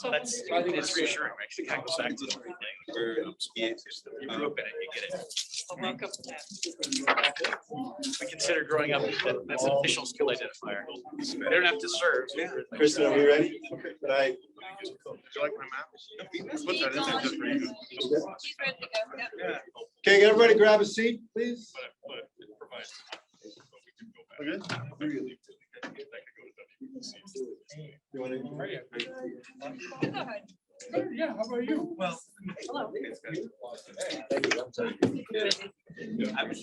It's reassuring, right? Because it kind of goes back to the very thing where you grew up in it, you get it. Welcome. We consider growing up that's an official skill identifier. They don't have to serve. Yeah. Kristen, are we ready? Good night. Do you like my map? He's ready to go. Yeah. Okay, get everybody grab a seat, please. But it provides. Okay. You want to? Go ahead. Yeah, how about you? Well. Hello.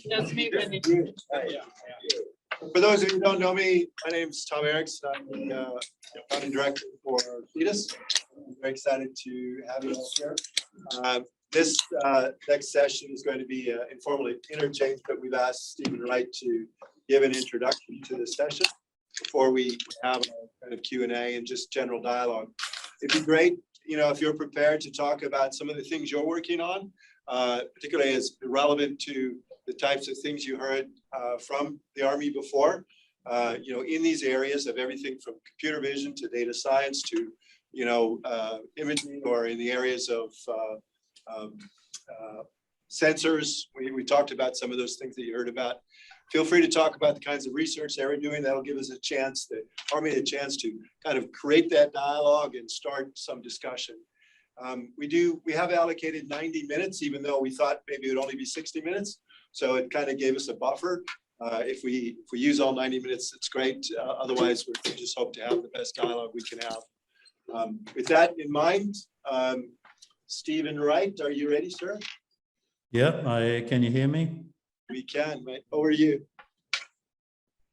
That's me, Wendy. For those of you who don't know me, my name is Tom Erickson. I'm the founding director for IFDS. I'm very excited to have you all here. This next session is going to be informal interchange, but we've asked Stephen Wright to give an introduction to the session before we have a kind of Q&A and just general dialogue. It'd be great, you know, if you're prepared to talk about some of the things you're working on, particularly as relevant to the types of things you heard from the Army before, you know, in these areas of everything from computer vision to data science to, you know, imaging, or in the areas of sensors. We talked about some of those things that you heard about. Feel free to talk about the kinds of research they were doing. That'll give us a chance, the Army a chance to kind of create that dialogue and start some discussion. We have allocated 90 minutes, even though we thought maybe it would only be 60 minutes. So it kind of gave us a buffer. If we use all 90 minutes, it's great. Otherwise, we just hope to have the best dialogue we can have. With that in mind, Stephen Wright, are you ready, sir? Yep, can you hear me? We can, mate. Over to you.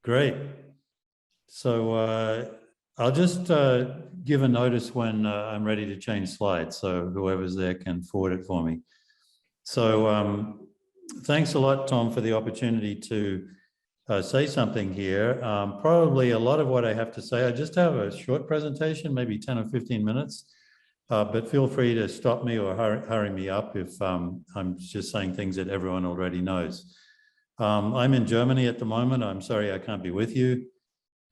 Great. So I'll just give a notice when I'm ready to change slides, so whoever's there can forward it for me. So thanks a lot, Tom, for the opportunity to say something here. Probably a lot of what I have to say, I just have a short presentation, maybe 10 or 15 minutes, but feel free to stop me or hurry me up if I'm just saying things that everyone already knows. I'm in Germany at the moment. I'm sorry I can't be with you,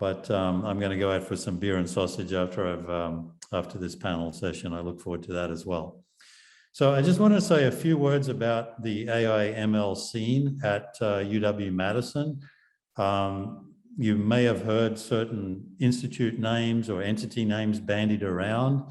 but I'm going to go out for some beer and sausage after this panel session. I look forward to that as well. So I just want to say a few words about the AI ML scene at UW-Madison. You may have heard certain institute names or entity names bandied around,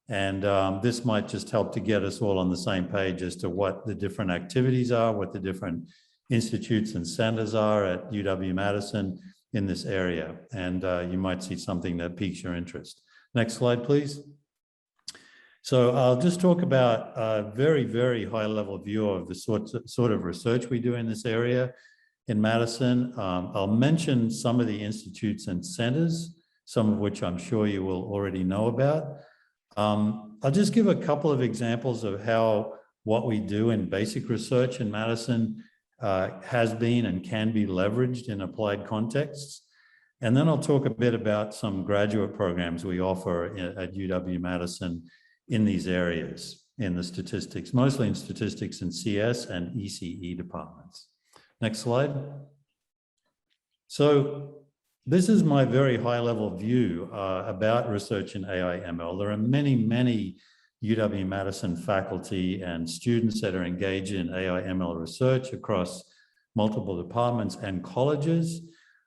and this might just help to get us all on the same page as to what the different activities are, what the different institutes and centers are at UW-Madison in this area. And you might see something that piques your interest. Next slide, please. So I'll just talk about a very, very high level view of the sort of research we do in this area in Madison. I'll mention some of the institutes and centers, some of which I'm sure you will already know about. I'll just give a couple of examples of how what we do in basic research in Madison has been and can be leveraged in applied contexts. And then I'll talk a bit about some graduate programs we offer at UW-Madison in these areas, in the statistics, mostly in statistics and CS and ECE departments. Next slide. So this is my very high level view about research in AI ML. There are many, many UW-Madison faculty and students that are engaged in AI ML research across multiple departments and colleges.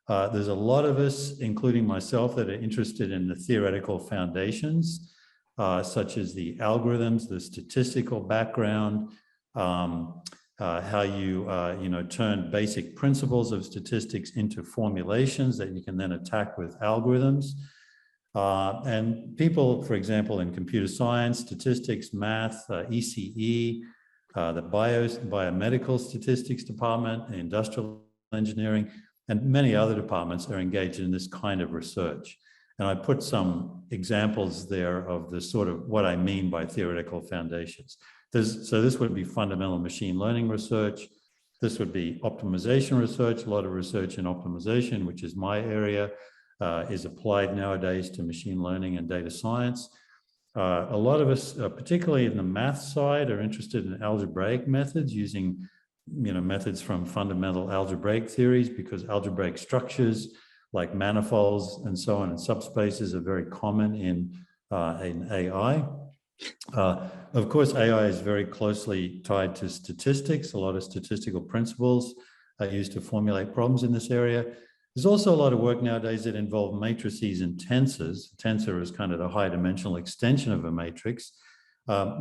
There's a lot of us, including myself, that are interested in the theoretical foundations, such as the algorithms, the statistical background, how you turn basic principles of statistics into formulations that you can then attack with algorithms. And people, for example, in computer science, statistics, math, ECE, the biomedical statistics department, industrial engineering, and many other departments are engaged in this kind of research. And I put some examples there of the sort of what I mean by theoretical foundations. So this would be fundamental machine learning research. This would be optimization research. A lot of research in optimization, which is my area, is applied nowadays to machine learning and data science. A lot of us, particularly in the math side, are interested in algebraic methods, using methods from fundamental algebraic theories, because algebraic structures like manifolds and so on and subspaces are very common in in AI. Of course, AI is very closely tied to statistics. A lot of statistical principles are used to formulate problems in this area. There's also a lot of work nowadays that involve matrices and tensors. A tensor is kind of the high dimensional extension of a matrix.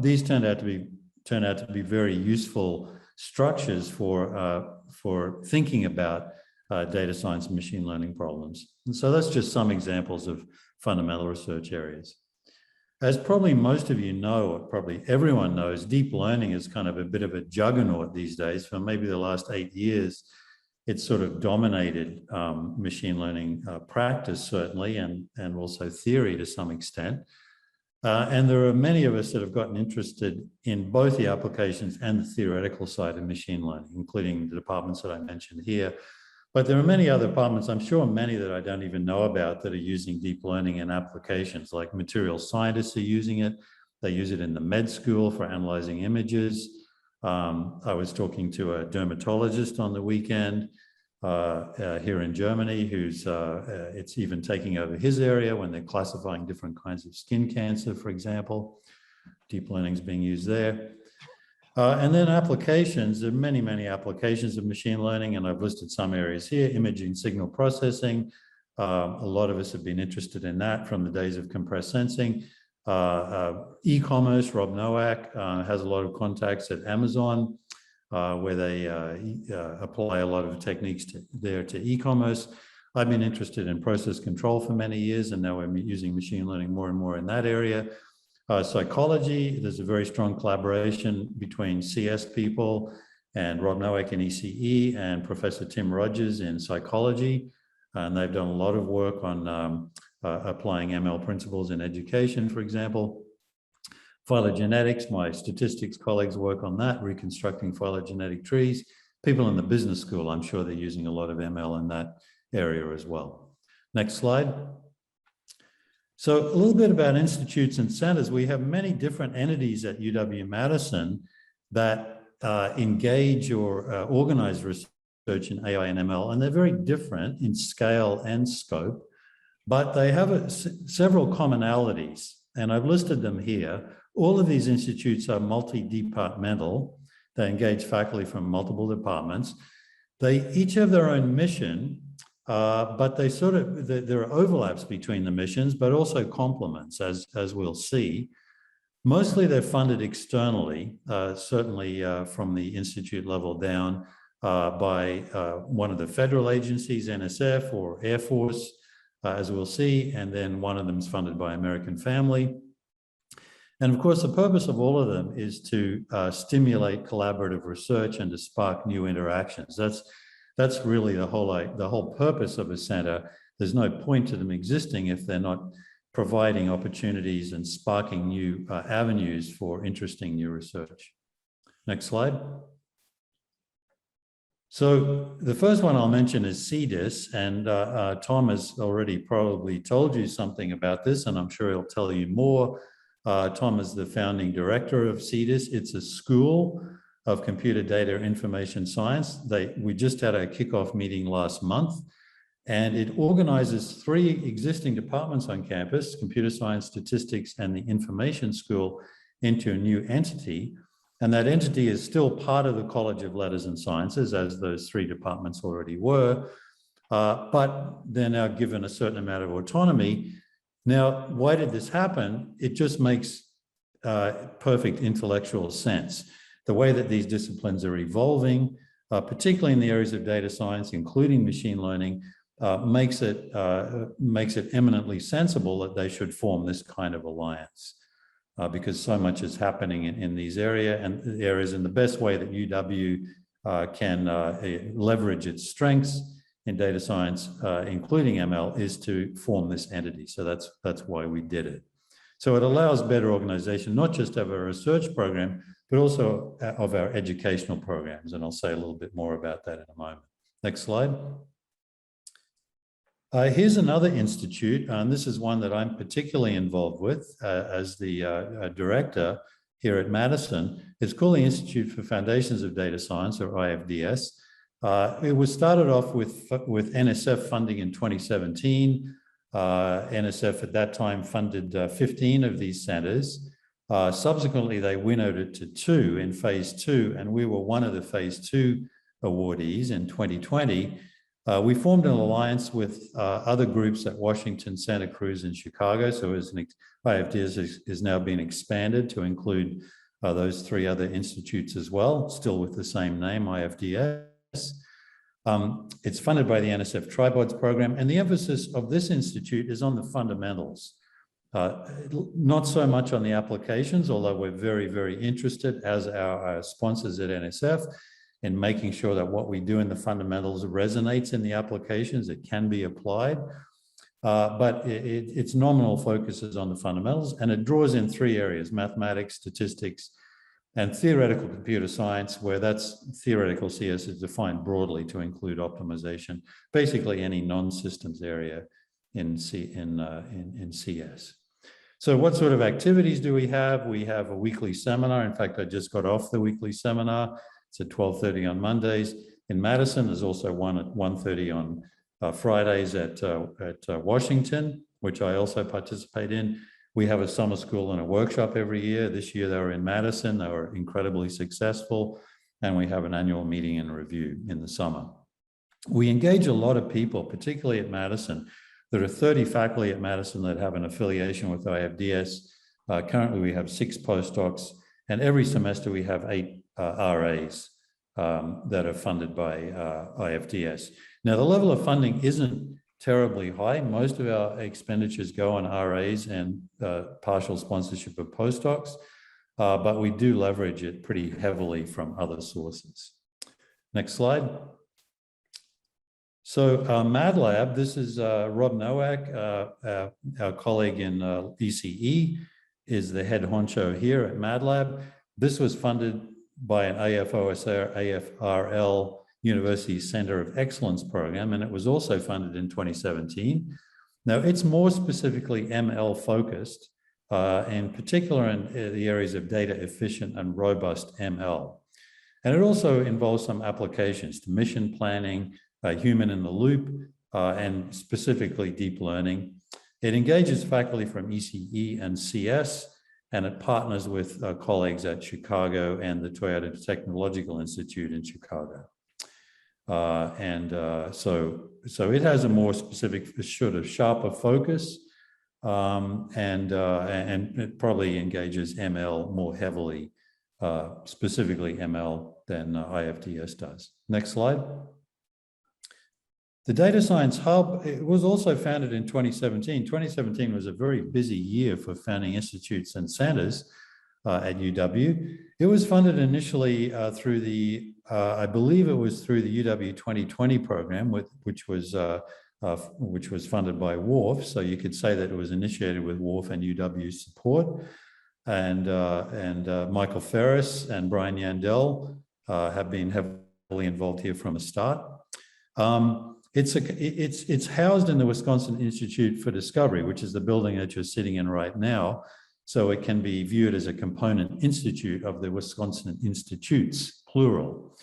These turn out to be very useful structures for thinking about data science and machine learning problems. And so that's just some examples of fundamental research areas. As probably most of you know, or probably everyone knows, deep learning is kind of a bit of a juggernaut these days. For maybe the last 8 years, it's sort of dominated machine learning practice, certainly, and also theory to some extent. And there are many of us that have gotten interested in both the applications and the theoretical side of machine learning, including the departments that I mentioned here. But there are many other departments, I'm sure many that I don't even know about, that are using deep learning in applications, like material scientists are using it. They use it in the med school for analyzing images. I was talking to a dermatologist on the weekend here in Germany, who's it's even taking over his area when they're classifying different kinds of skin cancer, for example. Deep learning is being used there. And then applications, there are many, many applications of machine learning, and I've listed some areas here. Imaging signal processing. A lot of us have been interested in that from the days of compressed sensing. E-commerce, Rob Nowak has a lot of contacts at Amazon, where they apply a lot of techniques to e-commerce. I've been interested in process control for many years, and now we're using machine learning more and more in that area. Psychology, there's a very strong collaboration between CS people and Rob Nowak in ECE and Professor Tim Rogers in psychology. And they've done a lot of work on applying ML principles in education, for example. Phylogenetics, my statistics colleagues work on that, reconstructing phylogenetic trees. People in the business school, I'm sure they're using a lot of ML in that area as well. Next slide. So a little bit about institutes and centers. We have many different entities at UW-Madison that engage or organize research in AI and ML, and they're very different in scale and scope, but they have several commonalities, and I've listed them here. All of these institutes are multi-departmental. They engage faculty from multiple departments. They each have their own mission, but they there are overlaps between the missions, but also complements, as we'll see. Mostly they're funded externally, certainly from the institute level down by one of the federal agencies, NSF or Air Force, as we'll see, and then one of them is funded by American Family. And of course, the purpose of all of them is to stimulate collaborative research and to spark new interactions. That's really the whole purpose of a center. There's no point to them existing if they're not providing opportunities and sparking new avenues for interesting new research. Next slide. So the first one I'll mention is CSIS, and Tom has already probably told you something about this, and I'm sure he'll tell you more. Tom is the founding director of CSIS. It's a school of computer data information science. We just had a kickoff meeting last month, and it organizes 3 existing departments on campus, computer science, statistics, and the information school, into a new entity. And that entity is still part of the College of Letters and Sciences, as those 3 departments already were, but they're now given a certain amount of autonomy. Now, why did this happen? It just makes perfect intellectual sense. The way that these disciplines are evolving, particularly in the areas of data science, including machine learning, makes it eminently sensible that they should form this kind of alliance, because so much is happening in these areas, and the best way that UW can leverage its strengths in data science, including ML, is to form this entity. So that's why we did it. So it allows better organization, not just of a research program, but also of our educational programs. And I'll say a little bit more about that in a moment. Next slide. Here's another institute, and this is one that I'm particularly involved with as the director here at Madison. It's called the Institute for Foundations of Data Science, or IFDS. It was started off with NSF funding in 2017. NSF at that time funded 15 of these centers. Subsequently, they winnowed it to 2 in phase 2, and we were one of the phase 2 awardees in 2020. We formed an alliance with other groups at Washington, Santa Cruz, and Chicago. So as an IFDS is now being expanded to include those 3 other institutes as well, still with the same name, IFDS. It's funded by the NSF Tribods program, and the emphasis of this institute is on the fundamentals. Not so much on the applications, although we're very, very interested as our sponsors at NSF in making sure that what we do in the fundamentals resonates in the applications, it can be applied. But its nominal focus is on the fundamentals, and it draws in 3 areas: mathematics, statistics, and theoretical computer science, where that's theoretical CS is defined broadly to include optimization, basically any non-systems area in CS. So what sort of activities do we have? We have a weekly seminar. In fact, I just got off the weekly seminar. It's at 12:30 on Mondays in Madison. There's also one at 1:30 on Fridays at Washington, which I also participate in. We have a summer school and a workshop every year. This year they were in Madison. They were incredibly successful. And we have an annual meeting and review in the summer. We engage a lot of people, particularly at Madison. There are 30 faculty at Madison that have an affiliation with IFDS. Currently, we have 6 postdocs, and every semester we have 8 RAs that are funded by IFDS. Now, the level of funding isn't terribly high. Most of our expenditures go on RAs and partial sponsorship of postdocs, but we do leverage it pretty heavily from other sources. Next slide. So MadLab, this is Rob Nowak, our colleague in ECE, is the head honcho here at MadLab. This was funded by an AFRL University Center of Excellence program, and it was also funded in 2017. Now, it's more specifically ML focused, in particular in the areas of data efficient and robust ML. And it also involves some applications to mission planning, human in the loop, and specifically deep learning. It engages faculty from ECE and CS, and it partners with colleagues at Chicago and the Toyota Technological Institute in Chicago. So it has a more specific, sort of sharper focus, and it probably engages ML more heavily, specifically ML than IFDS does. Next slide. The Data Science Hub, it was also founded in 2017. 2017 was a very busy year for founding institutes and centers at UW. It was funded initially through the, I believe it was through the UW 2020 program, which was funded by WARF. So you could say that it was initiated with WARF and UW's support. And Michael Ferris and Brian Yandel have been heavily involved here from the start. It's housed in the Wisconsin Institute for Discovery, which is the building that you're sitting in right now. So it can be viewed as a component institute of the Wisconsin Institutes, plural.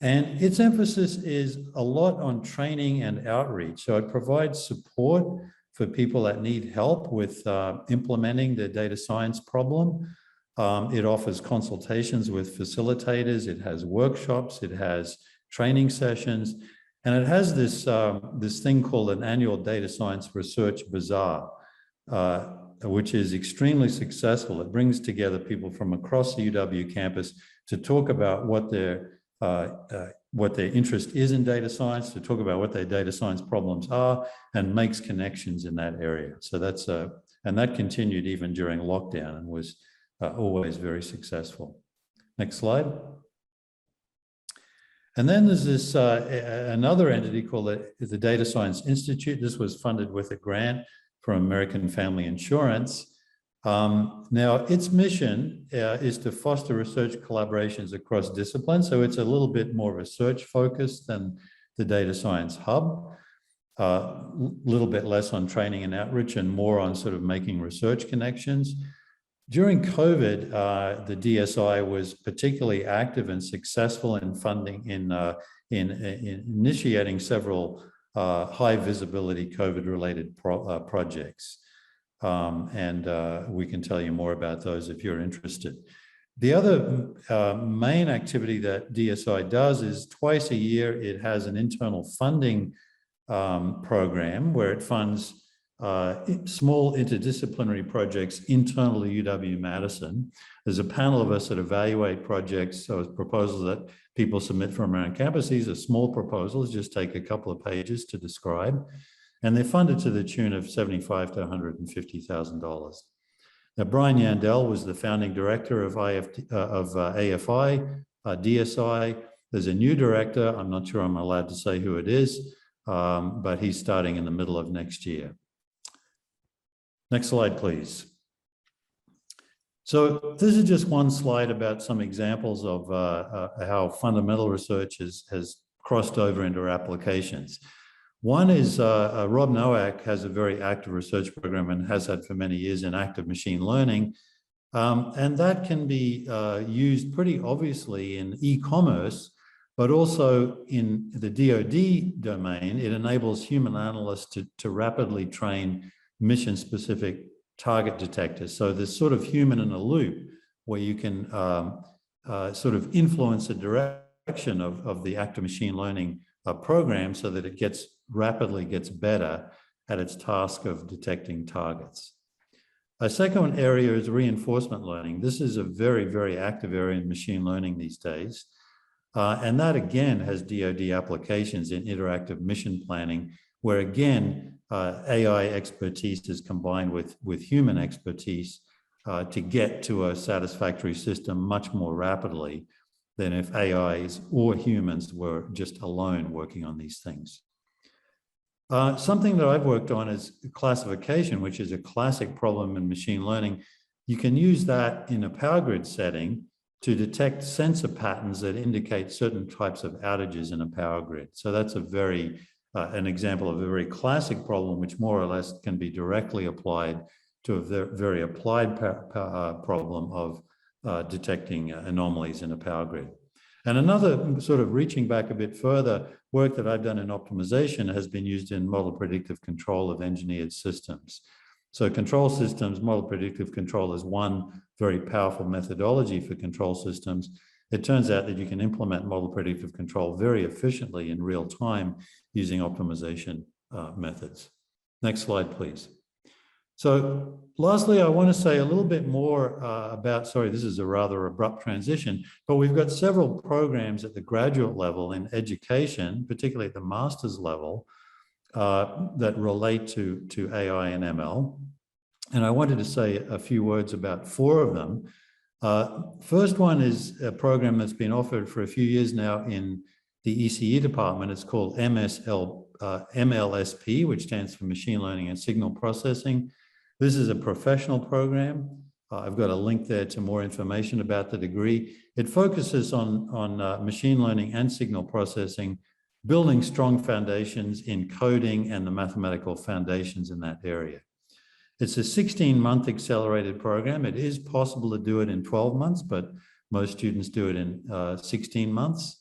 And its emphasis is a lot on training and outreach. So it provides support for people that need help with implementing the data science problem. It offers consultations with facilitators. It has workshops. It has training sessions. And it has this, this thing called an annual Data Science Research Bazaar, which is extremely successful. It brings together people from across the UW campus to talk about what their interest is in data science, to talk about what their data science problems are, and makes connections in that area. So that's, and that continued even during lockdown and was always very successful. Next slide. And then there's this another entity called the Data Science Institute. This was funded with a grant from American Family Insurance. Now, its mission is to foster research collaborations across disciplines. So it's a little bit more research focused than the Data Science Hub, a little bit less on training and outreach and more on sort of making research connections. During COVID, the DSI was particularly active and successful in funding, in initiating several high visibility COVID-related projects. We can tell you more about those if you're interested. The other main activity that DSI does is twice a year, it has an internal funding program where it funds small interdisciplinary projects internal to UW-Madison. There's a panel of us that evaluate projects, so proposals that people submit from around campus. These are small proposals, just take a couple of pages to describe, and they're funded to the tune of $75,000 to $150,000. Now, Brian Yandel was the founding director of AFI, DSI. There's a new director. I'm not sure I'm allowed to say who it is, but he's starting in the middle of next year. Next slide, please. So this is just one slide about some examples of how fundamental research has crossed over into applications. One is Rob Nowak has a very active research program and has had for many years in active machine learning. And that can be used pretty obviously in e-commerce, but also in the DoD domain. It enables human analysts to rapidly train mission-specific target detectors. So there's sort of human in a loop where you can sort of influence the direction of the active machine learning program so that it rapidly gets better at its task of detecting targets. A second area is reinforcement learning. This is a very, very active area in machine learning these days. And that again has DoD applications in interactive mission planning, where again, AI expertise is combined with human expertise to get to a satisfactory system much more rapidly than if AIs or humans were just alone working on these things. Something that I've worked on is classification, which is a classic problem in machine learning. You can use that in a power grid setting to detect sensor patterns that indicate certain types of outages in a power grid. So that's an example of a very classic problem, which more or less can be directly applied to a very applied problem of detecting anomalies in a power grid. And another sort of reaching back a bit further, work that I've done in optimization has been used in model predictive control of engineered systems. So control systems, model predictive control is one very powerful methodology for control systems. It turns out that you can implement model predictive control very efficiently in real time using optimization methods. Next slide, please. So lastly, I want to say a little bit more about, sorry, this is a rather abrupt transition, but we've got several programs at the graduate level in education, particularly at the master's level, that relate to AI and ML. And I wanted to say a few words about 4 of them. First one is a program that's been offered for a few years now in the ECE department. It's called MSLSP, which stands for Machine Learning and Signal Processing. This is a professional program. I've got a link there to more information about the degree. It focuses on machine learning and signal processing, building strong foundations in coding and the mathematical foundations in that area. It's a 16-month accelerated program. It is possible to do it in 12 months, but most students do it in 16 months.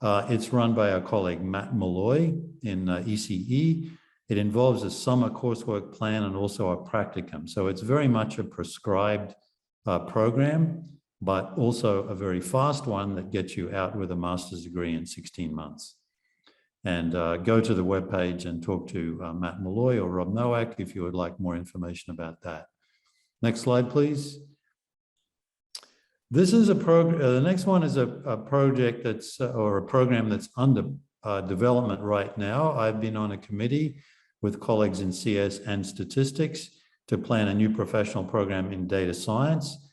It's run by our colleague Matt Malloy in ECE. It involves a summer coursework plan and also a practicum. So it's very much a prescribed program, but also a very fast one that gets you out with a master's degree in 16 months. And go to the webpage and talk to Matt Malloy or Rob Nowak if you would like more information about that. Next slide, please. This is a program. The next one is a project that's, or a program that's under development right now. I've been on a committee with colleagues in CS and statistics to plan a new professional program in data science.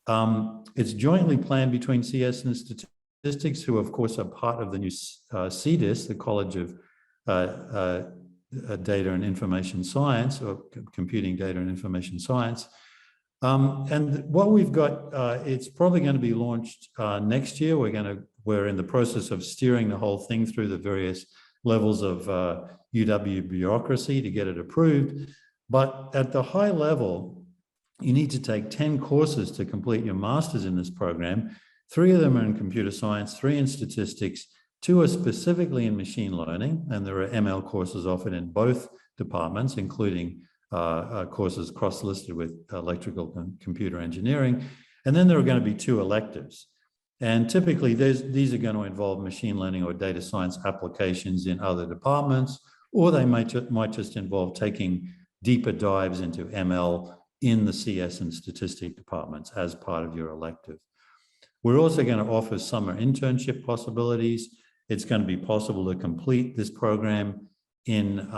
It's jointly planned between CS and statistics, who of course are part of the new CSIS, the College of Data and Information Science, or Computing Data and Information Science. And what we've got, it's probably going to be launched next year. We're in the process of steering the whole thing through the various levels of UW bureaucracy to get it approved. But at the high level, you need to take 10 courses to complete your master's in this program. 3 of them are in computer science, 3 in statistics, 2 are specifically in machine learning, and there are ML courses offered in both departments, including courses cross-listed with electrical and computer engineering. And then there are going to be 2 electives. And typically, these are going to involve machine learning or data science applications in other departments, or they might just involve taking deeper dives into ML in the CS and statistics departments as part of your elective. We're also going to offer summer internship possibilities. It's going to be possible to complete this program in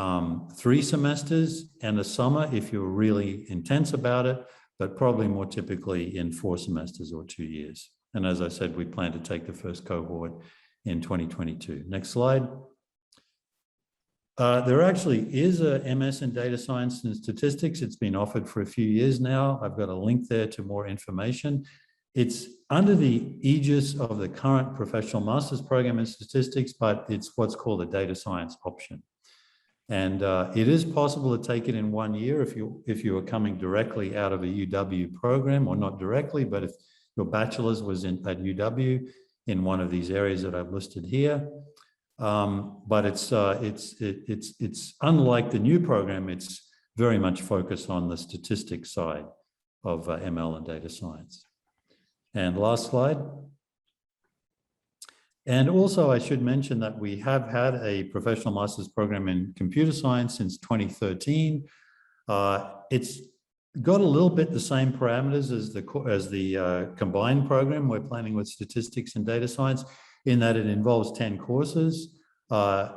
3 semesters and a summer if you're really intense about it, but probably more typically in 4 semesters or 2 years. And as I said, we plan to take the first cohort in 2022. Next slide. There actually is a MS in data science and statistics. It's been offered for a few years now. I've got a link there to more information. It's under the aegis of the current professional master's program in statistics, but it's what's called a data science option. And it is possible to take it in 1 year if you are coming directly out of a UW program, or not directly, but if your bachelor's was at UW in one of these areas that I've listed here. But it's unlike the new program. It's very much focused on the statistics side of ML and data science. And last slide. And also I should mention that we have had a professional master's program in computer science since 2013. It's got a little bit the same parameters as the combined program we're planning with statistics and data science, in that it involves 10 courses.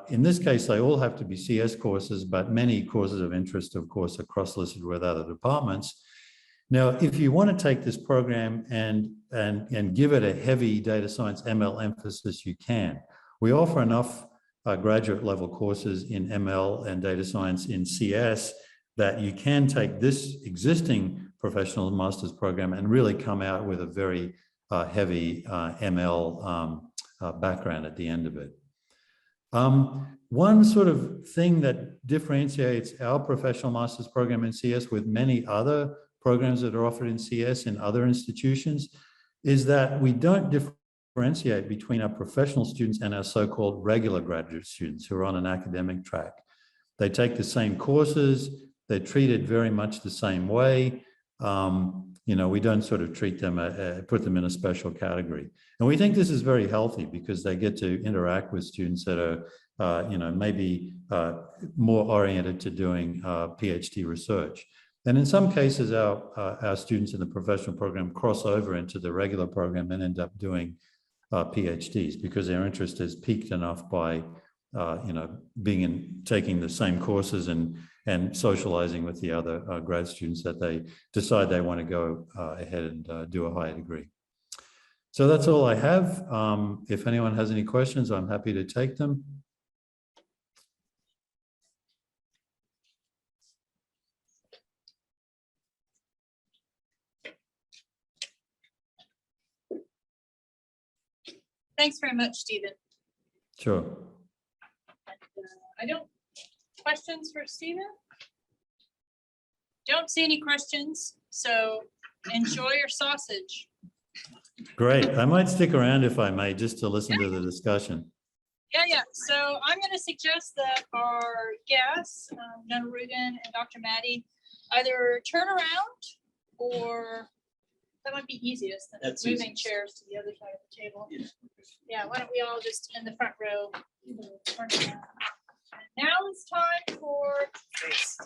In this case, they all have to be CS courses, but many courses of interest, of course, are cross-listed with other departments. Now, if you want to take this program and give it a heavy data science ML emphasis, you can. We offer enough graduate level courses in ML and data science in CS that you can take this existing professional master's program and really come out with a very heavy ML background at the end of it. One sort of thing that differentiates our professional master's program in CS with many other programs that are offered in CS in other institutions is that we don't differentiate between our professional students and our so-called regular graduate students who are on an academic track. They take the same courses, they're treated very much the same way. You know, we don't sort of treat them, put them in a special category. And we think this is very healthy because they get to interact with students that are, you know, maybe more oriented to doing PhD research. And in some cases, our students in the professional program cross over into the regular program and end up doing PhDs because their interest is piqued enough by, you know, taking the same courses and socializing with the other grad students that they decide they want to go ahead and do a higher degree. So that's all I have. If anyone has any questions, I'm happy to take them. Thanks very much, Stephen. Sure. I don't, questions for Stephen? Don't see any questions, so enjoy your sausage. Great. I might stick around if I may, just to listen to the discussion. Yeah. So I'm going to suggest that our guests, Donna Rugen and Dr. Maddie, either turn around, or that might be easiest than That's moving easiest. chairs to the other side of the table. Yeah, why don't we all just in the front row turn around. And now it's time for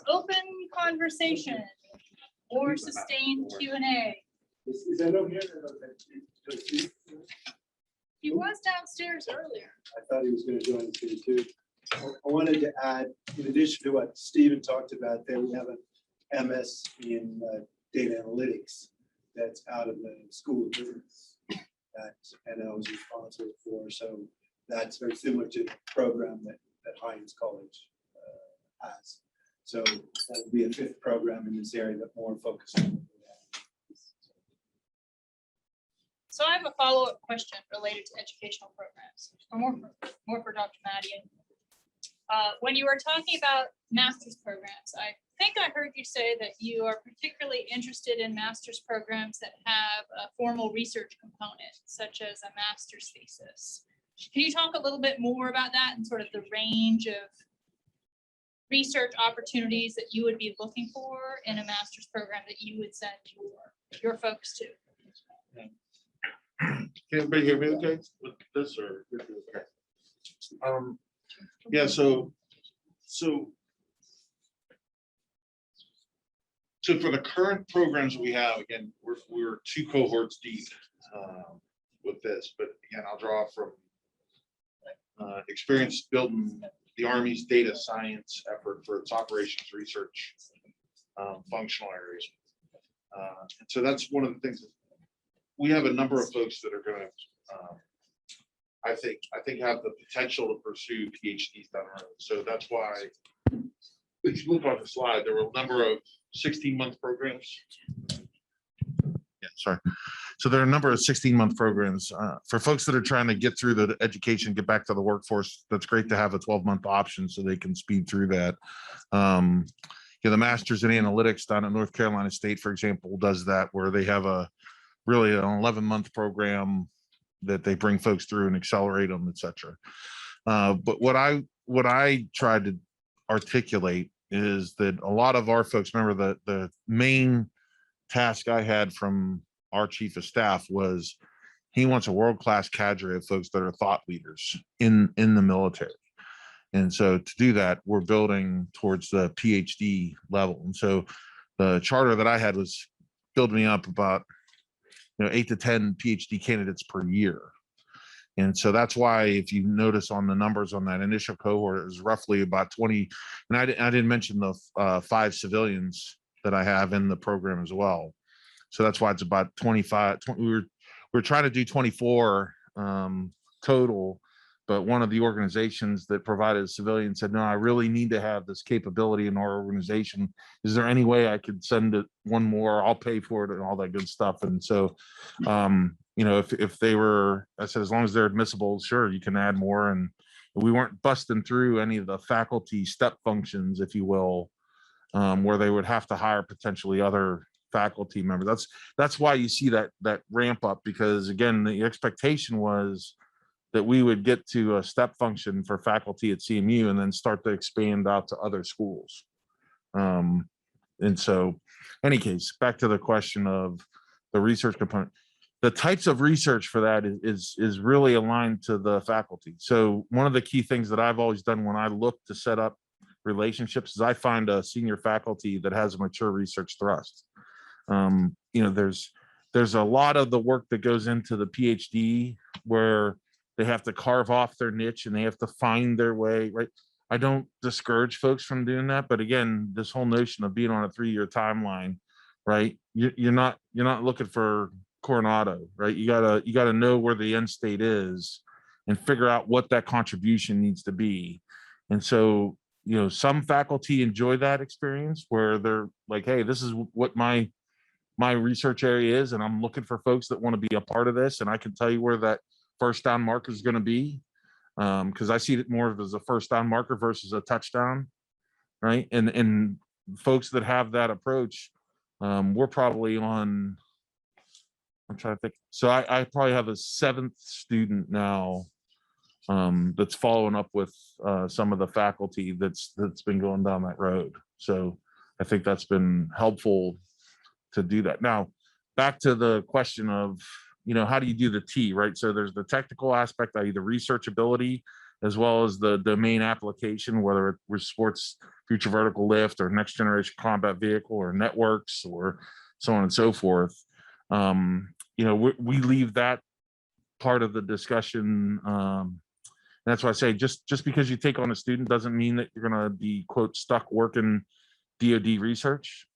open conversation or sustained Q&A. Is that over here? He was downstairs earlier. I thought he was going to join us here too. I wanted to add, in addition to what Stephen talked about, there we have an MS in data analytics that's out of the School of Business that NL is responsible for. So that's very similar to the program that Hines College has. So that would be a 5th program in this area that more focused on that. So I have a follow-up question related to educational programs, or more for Dr. Maddie. When you were talking about master's programs, I think I heard you say that you are particularly interested in master's programs that have a formal research component, such as a master's thesis. Can you talk a little bit more about that and sort of the range of research opportunities that you would be looking for in a master's program that you would send your folks to? Can everybody hear me okay with this or? Okay. Yeah, so for the current programs we have, again, we're 2 cohorts deep with this, but again, I'll draw from experience building the Army's data science effort for its operations research functional areas. And so that's one of the things that we have a number of folks that are going to, I think have the potential to pursue PhDs down the road. So that's why, if you look on the slide, there were a number of 16-month programs. Yeah, sorry. So there are a number of 16-month programs for folks that are trying to get through the education, get back to the workforce. That's great to have a 12-month option so they can speed through that. The Masters in Analytics down at North Carolina State, for example, does that, where they have really an 11-month program that they bring folks through and accelerate them, et cetera. But what I tried to articulate is that a lot of our folks, remember the main task I had from our chief of staff was he wants a world-class cadre of folks that are thought leaders in the military. And so to do that, we're building towards the PhD level. And so the charter that I had was build me up about 8 to 10 PhD candidates per year. And so that's why, if you notice on the numbers on that initial cohort, it was roughly about 20. And I didn't mention the 5 civilians that I have in the program as well. So that's why it's about 25. We're trying to do 24 total, but one of the organizations that provided civilians said, no, I really need to have this capability in our organization. Is there any way I could send it one more? I'll pay for it and all that good stuff. And so, if they were, I said, as long as they're admissible, sure, you can add more. And we weren't busting through any of the faculty step functions, if you will, where they would have to hire potentially other faculty members. That's why you see that ramp up, because again, the expectation was that we would get to a step function for faculty at CMU and then start to expand out to other schools. And so, any case, back to the question of the research component. The types of research for that is really aligned to the faculty. So one of the key things that I've always done when I look to set up relationships is I find a senior faculty that has a mature research thrust. There's a lot of the work that goes into the PhD where they have to carve off their niche and they have to find their way, right? I don't discourage folks from doing that, but again, this whole notion of being on a 3-year timeline, right? You're not looking for Coronado, right? You gotta know where the end state is and figure out what that contribution needs to be. And so, some faculty enjoy that experience where they're like, hey, this is what my research area is, and I'm looking for folks that want to be a part of this, and I can tell you where that first down marker is going to be, because I see it more as a first down marker versus a touchdown, right? And folks that have that approach, we're probably on, I'm trying to think. So I probably have a 7th student now that's following up with some of the faculty that's been going down that road. So I think that's been helpful to do that. Now, back to the question of, how do you do the T, right? So there's the technical aspect, i.e. the researchability, as well as the domain application, whether it was sports, future vertical lift, or next generation combat vehicle, or networks, or so on and so forth. We leave that part of the discussion. That's why I say just because you take on a student doesn't mean that you're going to be, quote, stuck working DoD research.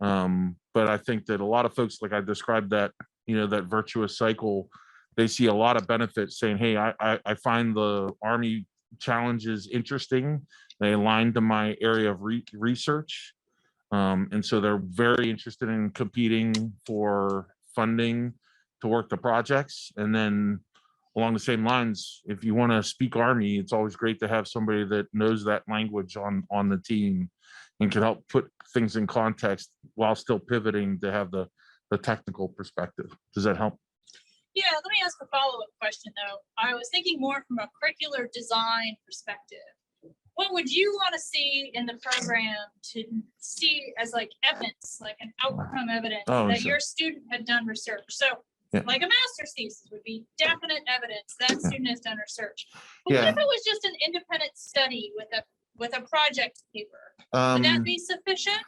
But I think that a lot of folks, like I described that, that virtuous cycle, they see a lot of benefits saying, hey, I find the Army challenges interesting. They align to my area of research. And so they're very interested in competing for funding to work the projects. And then along the same lines, if you want to speak Army, it's always great to have somebody that knows that language on the team and can help put things in context while still pivoting to have the technical perspective. Does that help? Yeah, let me ask a follow-up question though. I was thinking more from a curricular design perspective. What would you want to see in the program to see as like evidence, like an outcome evidence that your student had done research? So like a master's thesis would be definite evidence that student has done research. But what if it was just an independent study with a project paper? Would that be sufficient?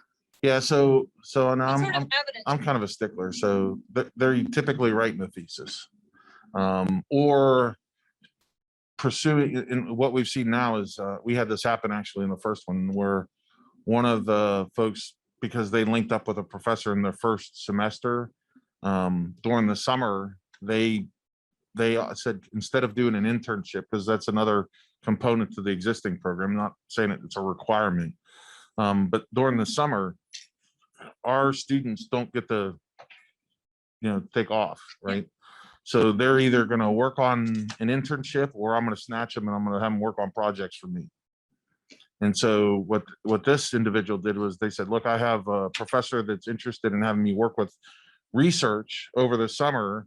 Yeah, so and What sort of I'm evidence? kind of a stickler. So they're typically writing the thesis, or pursuing. And what we've seen now is we had this happen actually in the first one where one of the folks, because they linked up with a professor in their first semester during the summer, they said instead of doing an internship, because that's another component to the existing program, not saying it's a requirement, but during the summer, our students don't get to, take off, right? So they're either going to work on an internship or I'm going to snatch them and I'm going to have them work on projects for me. And so what this individual did was they said, look, I have a professor that's interested in having me work with research over the summer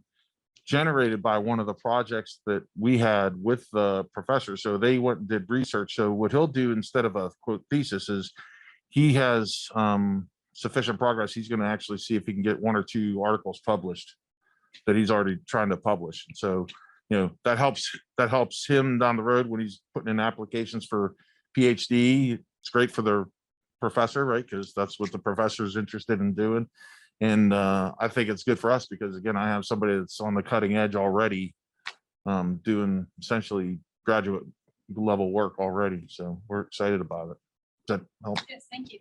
generated by one of the projects that we had with the professor. So they went and did research. So what he'll do instead of a quote thesis is he has sufficient progress. He's going to actually see if he can get 1 or 2 articles published that he's already trying to publish. And so, that helps him down the road when he's putting in applications for PhD. It's great for the professor, right? Because that's what the professor is interested in doing. And I think it's good for us because again, I have somebody that's on the cutting edge already, doing essentially graduate level work already. So we're excited about it. Does that help? Yes, thank you.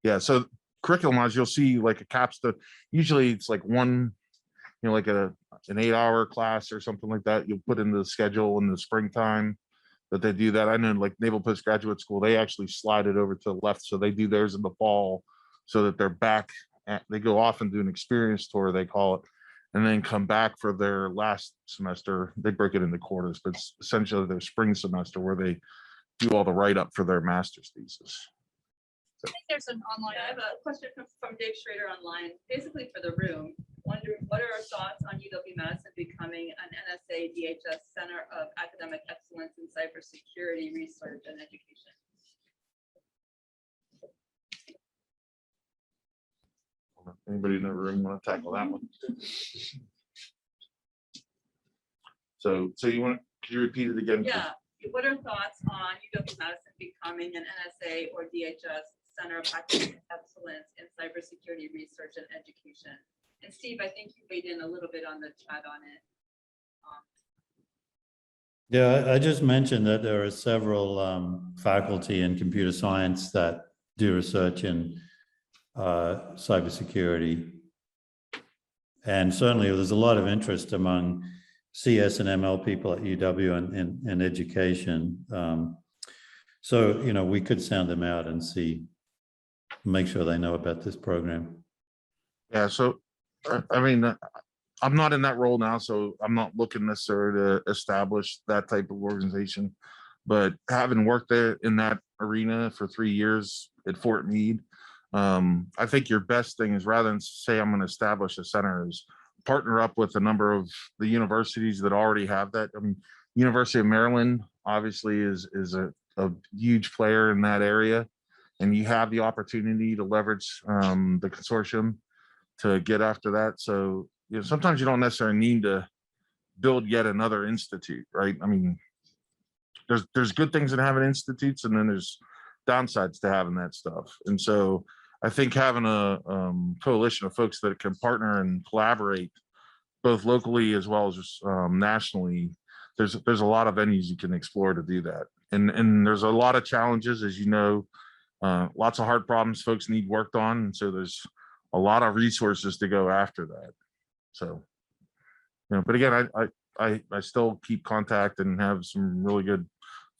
Yeah. So curriculum wise, you'll see like a capstone. Usually it's like one, like an 8-hour class or something like that. You'll put in the schedule in the springtime that they do that. I know like Naval Postgraduate School, they actually slide it over to the left. So they do theirs in the fall so that they're back they go off and do an experience tour, they call it, and then come back for their last semester. They break it into quarters, but it's essentially their spring semester where they do all the write-up for their master's thesis. I think there's an online. I have a question from Dave Schrader online, basically for the room. Wondering what are our thoughts on UW-Madison becoming an NSA DHS Center of Academic Excellence in Cybersecurity Research and Education? Anybody in the room want to tackle that one? So you want to, could you repeat it again? Yeah. What are thoughts on UW-Madison becoming an NSA or DHS Center of Academic Excellence in Cybersecurity Research and Education? And Steve, I think you weighed in a little bit on the chat on it. Yeah, I just mentioned that there are several faculty in computer science that do research in cybersecurity. And certainly there's a lot of interest among CS and ML people at UW and education. So, we could sound them out and make sure they know about this program. Yeah, so, I mean, I'm not in that role now, so I'm not looking necessarily to establish that type of organization. But having worked there in that arena for 3 years at Fort Meade, I think your best thing is rather than say I'm going to establish a center is partner up with a number of the universities that already have that. I mean, University of Maryland obviously is a huge player in that area, and you have the opportunity to leverage the consortium to get after that. So sometimes you don't necessarily need to build yet another institute, right? I mean, there's good things in having institutes, and then there's downsides to having that stuff. And so I think having a coalition of folks that can partner and collaborate both locally as well as nationally, there's a lot of venues you can explore to do that. And there's a lot of challenges, as you know, lots of hard problems folks need worked on. And so there's a lot of resources to go after that. So, but again, I still keep contact and have some really good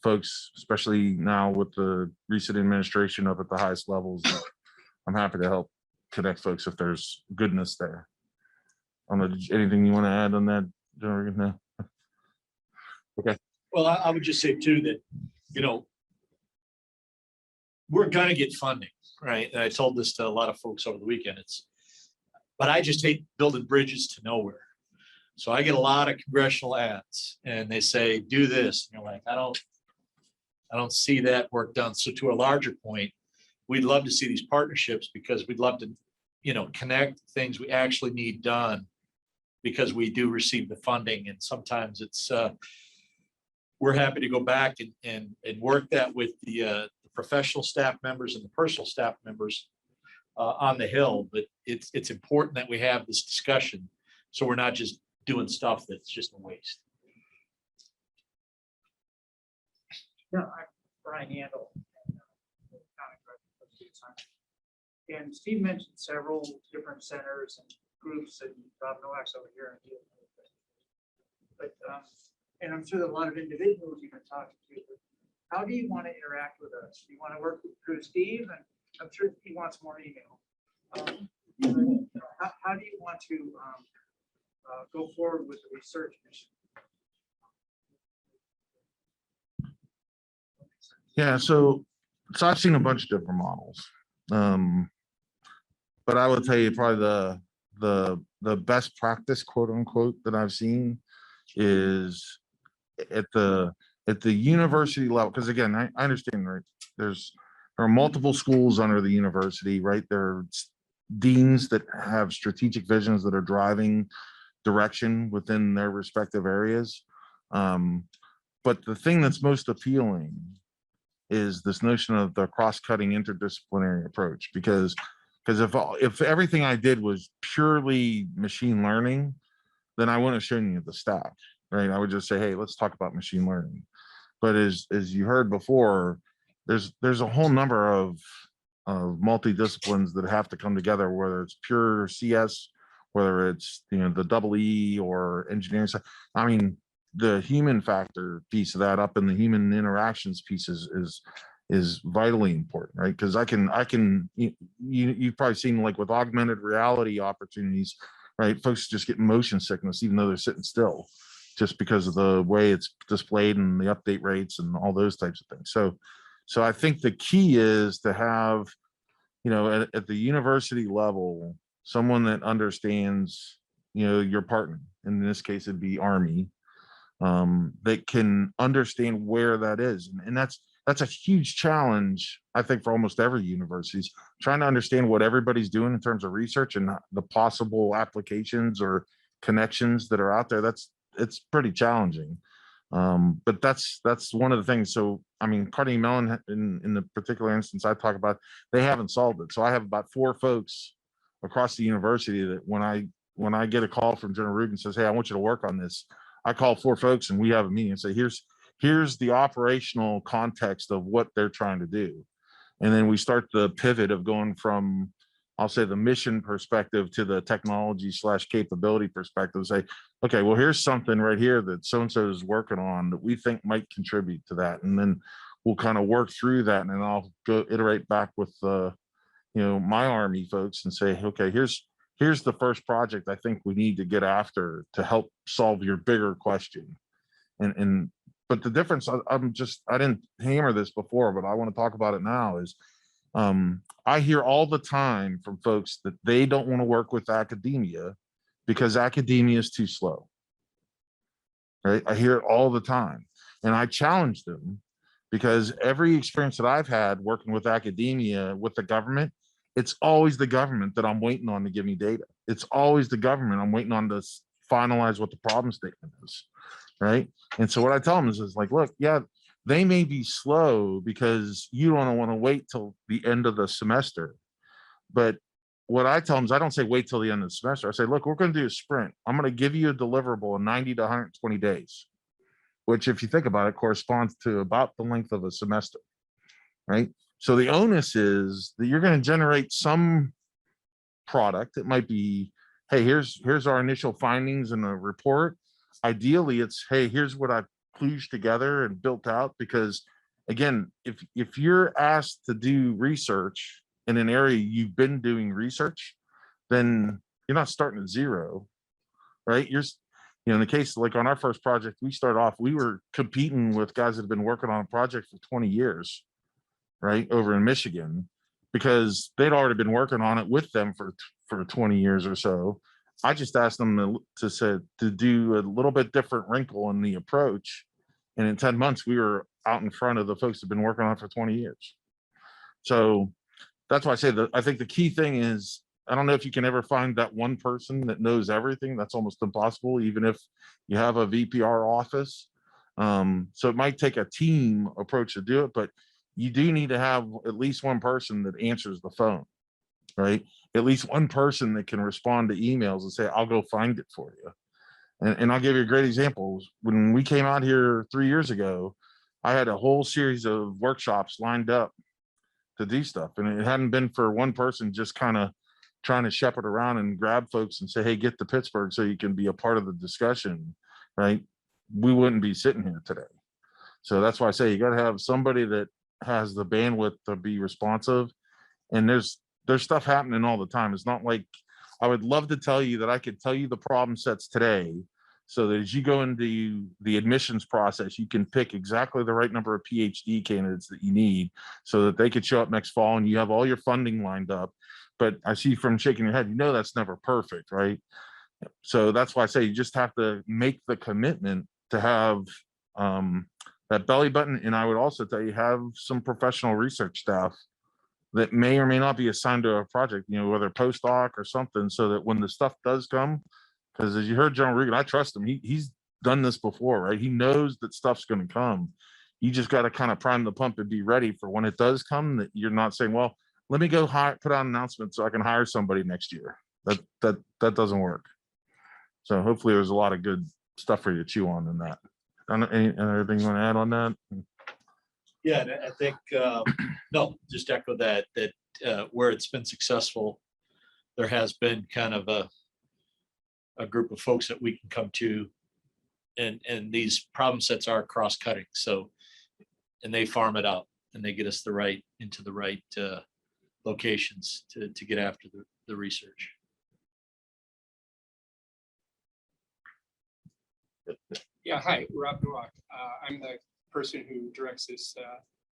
folks, especially now with the recent administration up at the highest levels. I'm happy to help connect folks if there's goodness there. I don't know, anything you want to add on that, Jorgen? No? Okay. Well, I would just say too that, we're going to get funding, right? And I told this to a lot of folks over the weekend. But I just hate building bridges to nowhere. So I get a lot of congressional ads and they say, do this. And you're like, I don't see that work done. So to a larger point, we'd love to see these partnerships because we'd love to, connect things we actually need done because we do receive the funding. And sometimes it's, we're happy to go back and work that with the professional staff members and the personal staff members on the Hill. But it's important that we have this discussion. So we're not just doing stuff that's just a waste. Yeah, I'm Brian Handel. And Steve mentioned several different centers and groups, and Bob Nowak's over here. But and I'm sure there are a lot of individuals you can talk to. But how do you want to interact with us? Do you want to work through Steve? And I'm sure he wants more email. How do you want to go forward with the research mission? Yeah, so I've seen a bunch of different models. But I would tell you probably the best practice, quote unquote, that I've seen is at the university level. Because again, I understand, right? There are multiple schools under the university, right? There are deans that have strategic visions that are driving direction within their respective areas. But the thing that's most appealing is this notion of the cross-cutting interdisciplinary approach, because if everything I did was purely machine learning, then I wouldn't have shown you the stack, right? I would just say, hey, let's talk about machine learning. But as you heard before, there's a whole number of multidisciplines that have to come together, whether it's pure CS, whether it's the double E or engineering. I mean, the human factor piece of that up in the human interactions piece is vitally important, right? Because you've probably seen, like with augmented reality opportunities, right? Folks just get motion sickness even though they're sitting still, just because of the way it's displayed and the update rates and all those types of things. So I think the key is to have, at the university level, someone that understands, your partner. In this case, it'd be Army, that can understand where that is. And that's a huge challenge, I think, for almost every university, trying to understand what everybody's doing in terms of research and the possible applications or connections that are out there. It's pretty challenging. But that's one of the things. So, I mean, Carnegie Mellon, in the particular instance I talk about, they haven't solved it. So I have about 4 folks across the university that when I get a call from General Rugen says, hey, I want you to work on this, I call 4 folks and we have a meeting and say, here's the operational context of what they're trying to do. And then we start the pivot of going from, I'll say, the mission perspective to the technology / capability perspective. Say, okay, well, here's something right here that so-and-so is working on that we think might contribute to that. And then we'll kind of work through that. And then I'll go iterate back with my Army folks and say, okay, here's the first project I think we need to get after to help solve your bigger question. But the difference, I didn't hammer this before, but I want to talk about it now, is I hear all the time from folks that they don't want to work with academia because academia is too slow, right? I hear it all the time. And I challenge them, because every experience that I've had working with academia, with the government, it's always the government that I'm waiting on to give me data. It's always the government I'm waiting on to finalize what the problem statement is, right? And so what I tell them is like, look, yeah, they may be slow because you don't want to wait till the end of the semester. But what I tell them is, I don't say wait till the end of the semester. I say, look, we're going to do a sprint. I'm going to give you a deliverable in 90 to 120 days, which, if you think about it, corresponds to about the length of a semester, right? So the onus is that you're going to generate some product. It might be, hey, here's our initial findings in a report. Ideally, it's, hey, here's what I've kludged together and built out. Because again, if you're asked to do research in an area you've been doing research, then you're not starting at zero, right? In the case, like on our first project, we started off, we were competing with guys that have been working on a project for 20 years, right, over in Michigan, because they'd already been working on it with them for 20 years or so. I just asked them to do a little bit different wrinkle in the approach. And in 10 months, we were out in front of the folks who've been working on it for 20 years. So that's why I say that I think the key thing is, I don't know if you can ever find that one person that knows everything. That's almost impossible, even if you have a VPR office. So it might take a team approach to do it, but you do need to have at least one person that answers the phone, right? At least one person that can respond to emails and say, I'll go find it for you. And I'll give you a great example. When we came out here 3 years ago, I had a whole series of workshops lined up to do stuff. And it hadn't been for one person just kind of trying to shepherd around and grab folks and say, hey, get to Pittsburgh so you can be a part of the discussion, right? We wouldn't be sitting here today. So that's why I say you got to have somebody that has the bandwidth to be responsive. And there's stuff happening all the time. It's not like, I would love to tell you that I could tell you the problem sets today, so that as you go into the admissions process, you can pick exactly the right number of PhD candidates that you need so that they could show up next fall and you have all your funding lined up. But I see from shaking your head, you know, that's never perfect, right? So that's why I say you just have to make the commitment to have that belly button. And I would also tell you, have some professional research staff that may or may not be assigned to a project, you know, whether postdoc or something, so that when the stuff does come, because as you heard John Regan, I trust him. He's done this before, right? He knows that stuff's going to come. You just got to kind of prime the pump and be ready for when it does come, that you're not saying, well, let me go put out an announcement so I can hire somebody next year. That doesn't work. So hopefully there's a lot of good stuff for you to chew on in that. Anything you want to add on that? Yeah, and I think, no, just echo that where it's been successful, there has been kind of a group of folks that we can come to, and these problem sets are cross-cutting. So, and they farm it out and they get us into the right locations to get after the research. Yeah, hi, Rob Nowak. I'm the person who directs this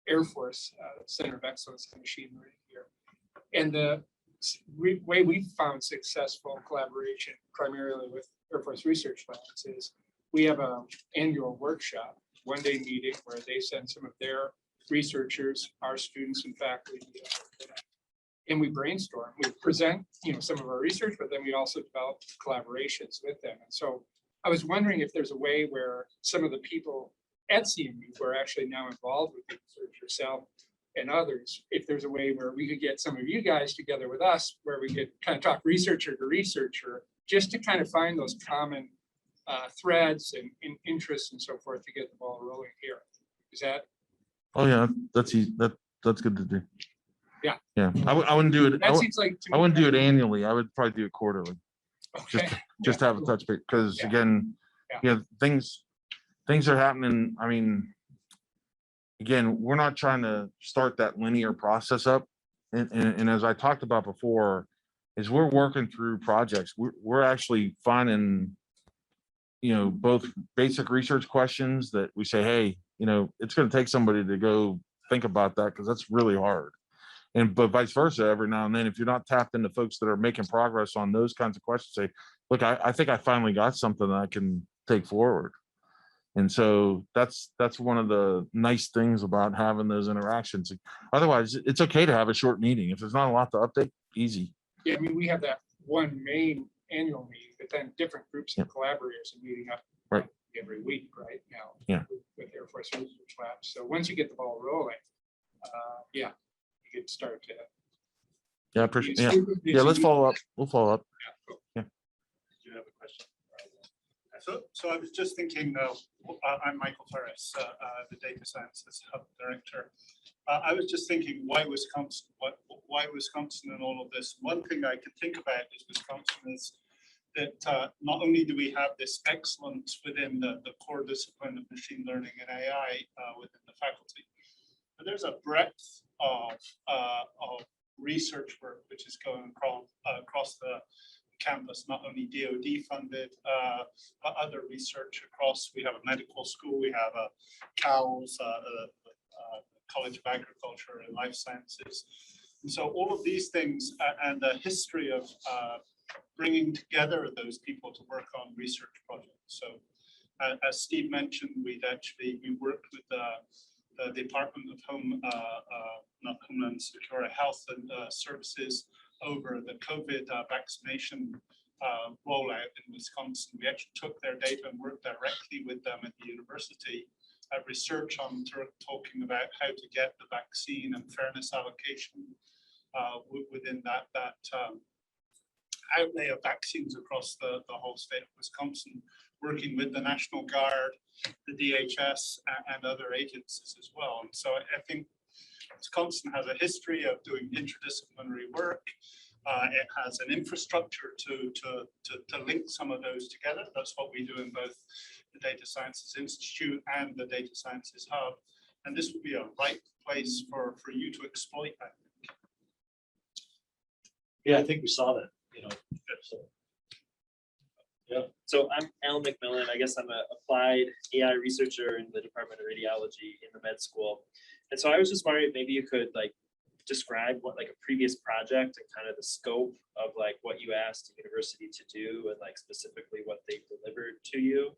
Air Force Center of Excellence in Machine Learning here. And the way we've found successful collaboration, primarily with Air Force Research Labs, is we have an annual workshop, one-day meeting where they send some of their researchers, our students and faculty, and we brainstorm. We present, some of our research, but then we also develop collaborations with them. And so I was wondering if there's a way where some of the people at CMU who are actually now involved with the research, yourself and others, if there's a way where we could get some of you guys together with us, where we could kind of talk researcher to researcher, just to kind of find those common threads and interests and so forth to get the ball rolling here. Is that? Oh yeah, that's easy. That's good to do. Yeah. Yeah, I wouldn't do it. That seems like I wouldn't do it annually. I would probably do it quarterly. Okay. Just to have a touch base, because again, things are happening. I mean, again, we're not trying to start that linear process up. And as I talked about before, is we're working through projects. We're actually finding, both basic research questions that we say, hey, it's going to take somebody to go think about that, because that's really hard. But vice versa, every now and then, if you're not tapped into folks that are making progress on those kinds of questions, say, look, I think I finally got something that I can take forward. And so that's one of the nice things about having those interactions. Otherwise, it's okay to have a short meeting. If there's not a lot to update, easy. Yeah, I mean, we have that one main annual meeting, but then different groups of collaborators are meeting up every week right now with Air Force Research Labs. So once you get the ball rolling, you get started to. Yeah, I appreciate it. Yeah, let's follow up. We'll follow up. Yeah. Do you have a question? So I was just thinking, I'm Michael Ferris, the Data Sciences Hub Director. I was just thinking, why Wisconsin? Why Wisconsin and all of this? One thing I can think about is Wisconsin is that not only do we have this excellence within the core discipline of machine learning and AI within the faculty, but there's a breadth of research work which is going across the campus, not only DoD funded, but other research across. We have a medical school, we have a CALS, College of Agriculture and Life Sciences. And so all of these things and the history of bringing together those people to work on research projects. So as Steve mentioned, we worked with the Department of not Homeland Security, Health and Services over the COVID vaccination rollout in Wisconsin. We actually took their data and worked directly with them at the university at research on talking about how to get the vaccine and fairness allocation within that outlay of vaccines across the whole state of Wisconsin, working with the National Guard, the DHS, and other agencies as well. And so I think Wisconsin has a history of doing interdisciplinary work. It has an infrastructure to link some of those together. That's what we do in both the Data Sciences Institute and the Data Sciences Hub. And this would be a right place for you to exploit that. Yeah, I think we saw that, you know. So. Yeah. So I'm Alan McMillan. I guess I'm an applied AI researcher in the Department of Radiology in the med school. And so I was just wondering if maybe you could like describe what like a previous project and kind of the scope of like what you asked the university to do and like specifically what they delivered to you.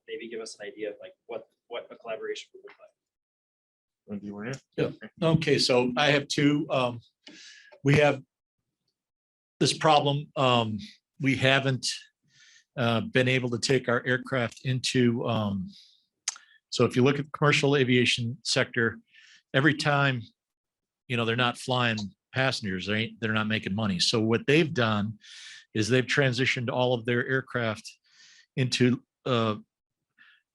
Maybe give us an idea of like what a collaboration would look like. Do you want to? Yeah. Okay, so I have two. We have this problem. We haven't been able to take our aircraft into. So if you look at the commercial aviation sector, every time, you know, they're not flying passengers, they're not making money. So what they've done is they've transitioned all of their aircraft into a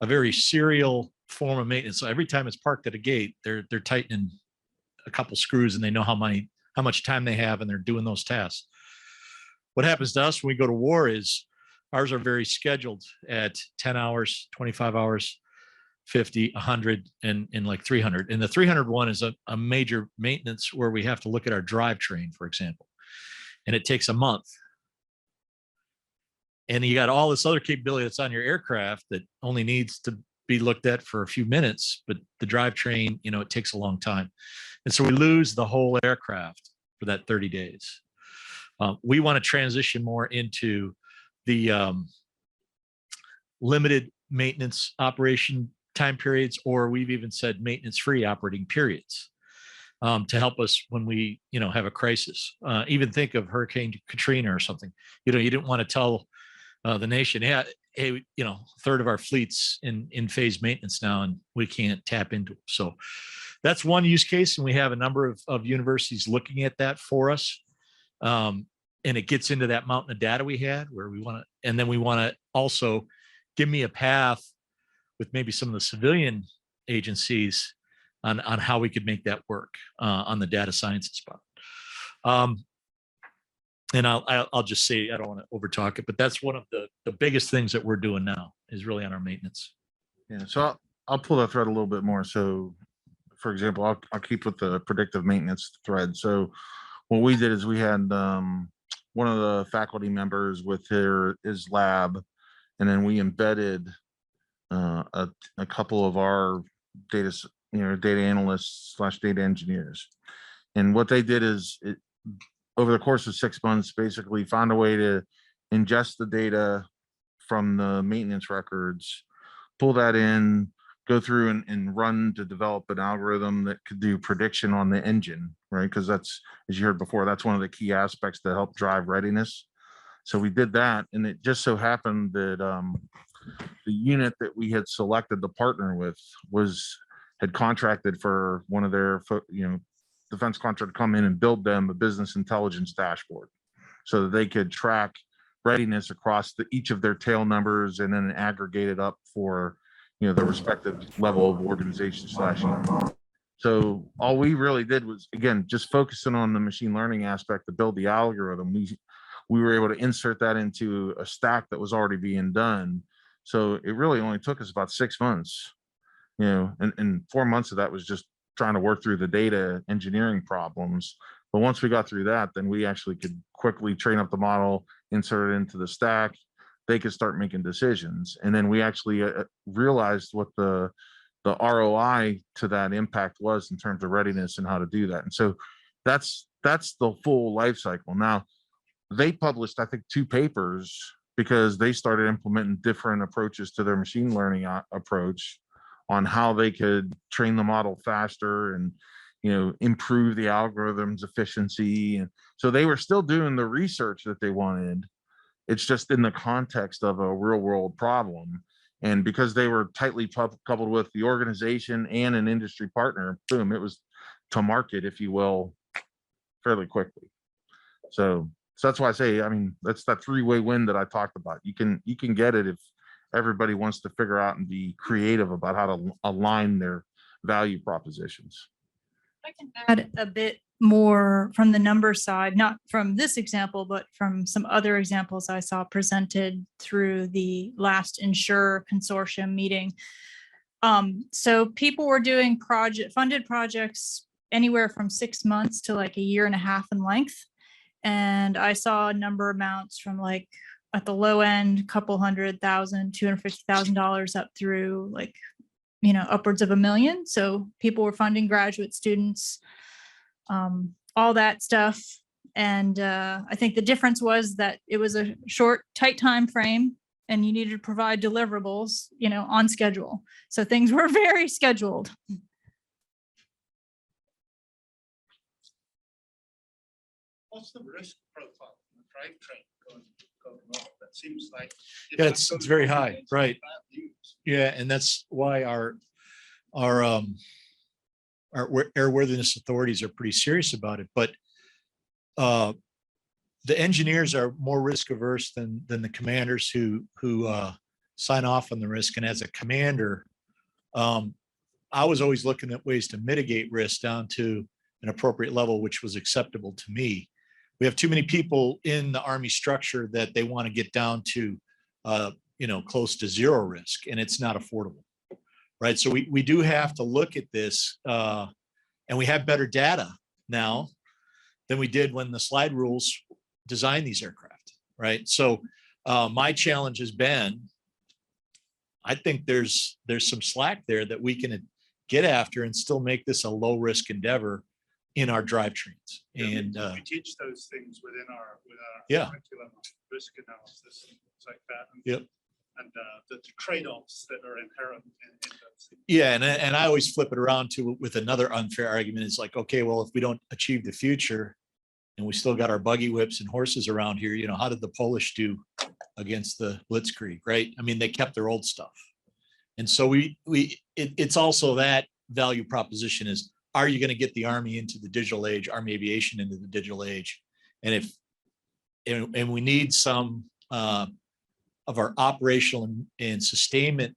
very serial form of maintenance. So every time it's parked at a gate, they're tightening a couple screws and they know how much time they have and they're doing those tasks. What happens to us when we go to war is ours are very scheduled at 10 hours, 25 hours, 50, 100, and like 300. And the 300 one is a major maintenance where we have to look at our drivetrain, for example, and it takes a month. And you got all this other capability that's on your aircraft that only needs to be looked at for a few minutes, but the drivetrain, you know, it takes a long time. And so we lose the whole aircraft for that 30 days. We want to transition more into the limited maintenance operation time periods, or we've even said maintenance-free operating periods to help us when we, you know, have a crisis. Even think of Hurricane Katrina or something. You know, you didn't want to tell the nation, yeah, hey, you know, a third of our fleet's in phase maintenance now, and we can't tap into it. So that's one use case, and we have a number of universities looking at that for us. And it gets into that mountain of data we had where we want to, and then we want to also give me a path with maybe some of the civilian agencies on how we could make that work on the data sciences part. And I'll just say, I don't want to overtalk it, but that's one of the biggest things that we're doing now is really on our maintenance. Yeah, so I'll pull that thread a little bit more. So for example, I'll keep with the predictive maintenance thread. So what we did is we had one of the faculty members with his lab, and then we embedded a couple of our data analysts / data engineers. And what they did is over the course of 6 months, basically found a way to ingest the data from the maintenance records, pull that in, go through and run to develop an algorithm that could do prediction on the engine, right? Because that's, as you heard before, that's one of the key aspects to help drive readiness. So we did that, and it just so happened that the unit that we had selected to partner with had contracted for one of their, defense contractor to come in and build them a business intelligence dashboard so that they could track readiness across each of their tail numbers and then aggregate it up for, the respective level of organization /unit. So all we really did was, again, just focusing on the machine learning aspect to build the algorithm. We were able to insert that into a stack that was already being done. So it really only took us about 6 months, and 4 months of that was just trying to work through the data engineering problems. But once we got through that, then we actually could quickly train up the model, insert it into the stack. They could start making decisions. And then we actually realized what the ROI to that impact was in terms of readiness and how to do that. And so that's the full life cycle. Now, they published, I think, 2 papers because they started implementing different approaches to their machine learning approach on how they could train the model faster and, you know, improve the algorithm's efficiency. And so they were still doing the research that they wanted. It's just in the context of a real world problem. And because they were tightly coupled with the organization and an industry partner, boom, it was to market, if you will, fairly quickly. So that's why I say, I mean, that's that 3-way win that I talked about. You can get it if everybody wants to figure out and be creative about how to align their value propositions. I can add a bit more from the number side, not from this example, but from some other examples I saw presented through the last Insure Consortium meeting. So people were doing funded projects anywhere from 6 months to like 1.5 years in length. And I saw number amounts from like at the low end, couple $100,000, $250,000 up through like, you know, upwards of $1 million. So people were funding graduate students, all that stuff. And I think the difference was that it was a short, tight time frame and you needed to provide deliverables, you know, on schedule. So things were very scheduled. What's the risk profile in the drivetrain going off? That seems like. Yeah, it's very high, right? Yeah, and that's why our airworthiness authorities are pretty serious about it. But the engineers are more risk averse than the commanders who sign off on the risk. And as a commander, I was always looking at ways to mitigate risk down to an appropriate level, which was acceptable to me. We have too many people in the Army structure that they want to get down to, you know, close to zero risk, and it's not affordable, right? So we do have to look at this, and we have better data now than we did when the slide rules designed these aircraft, right? So my challenge has been, I think there's some slack there that we can get after and still make this a low risk endeavor in our drivetrains. And we teach those things within our yeah, curriculum, risk analysis and things like that. And, yep. And the trade-offs that are inherent in those things. Yeah, and I always flip it around to with another unfair argument. It's like, okay, well, if we don't achieve the future and we still got our buggy whips and horses around here, you know, how did the Polish do against the Blitzkrieg, right? I mean, they kept their old stuff. And so it's also that value proposition is, are you going to get the Army into the digital age, Army aviation into the digital age? And we need some of our operational and sustainment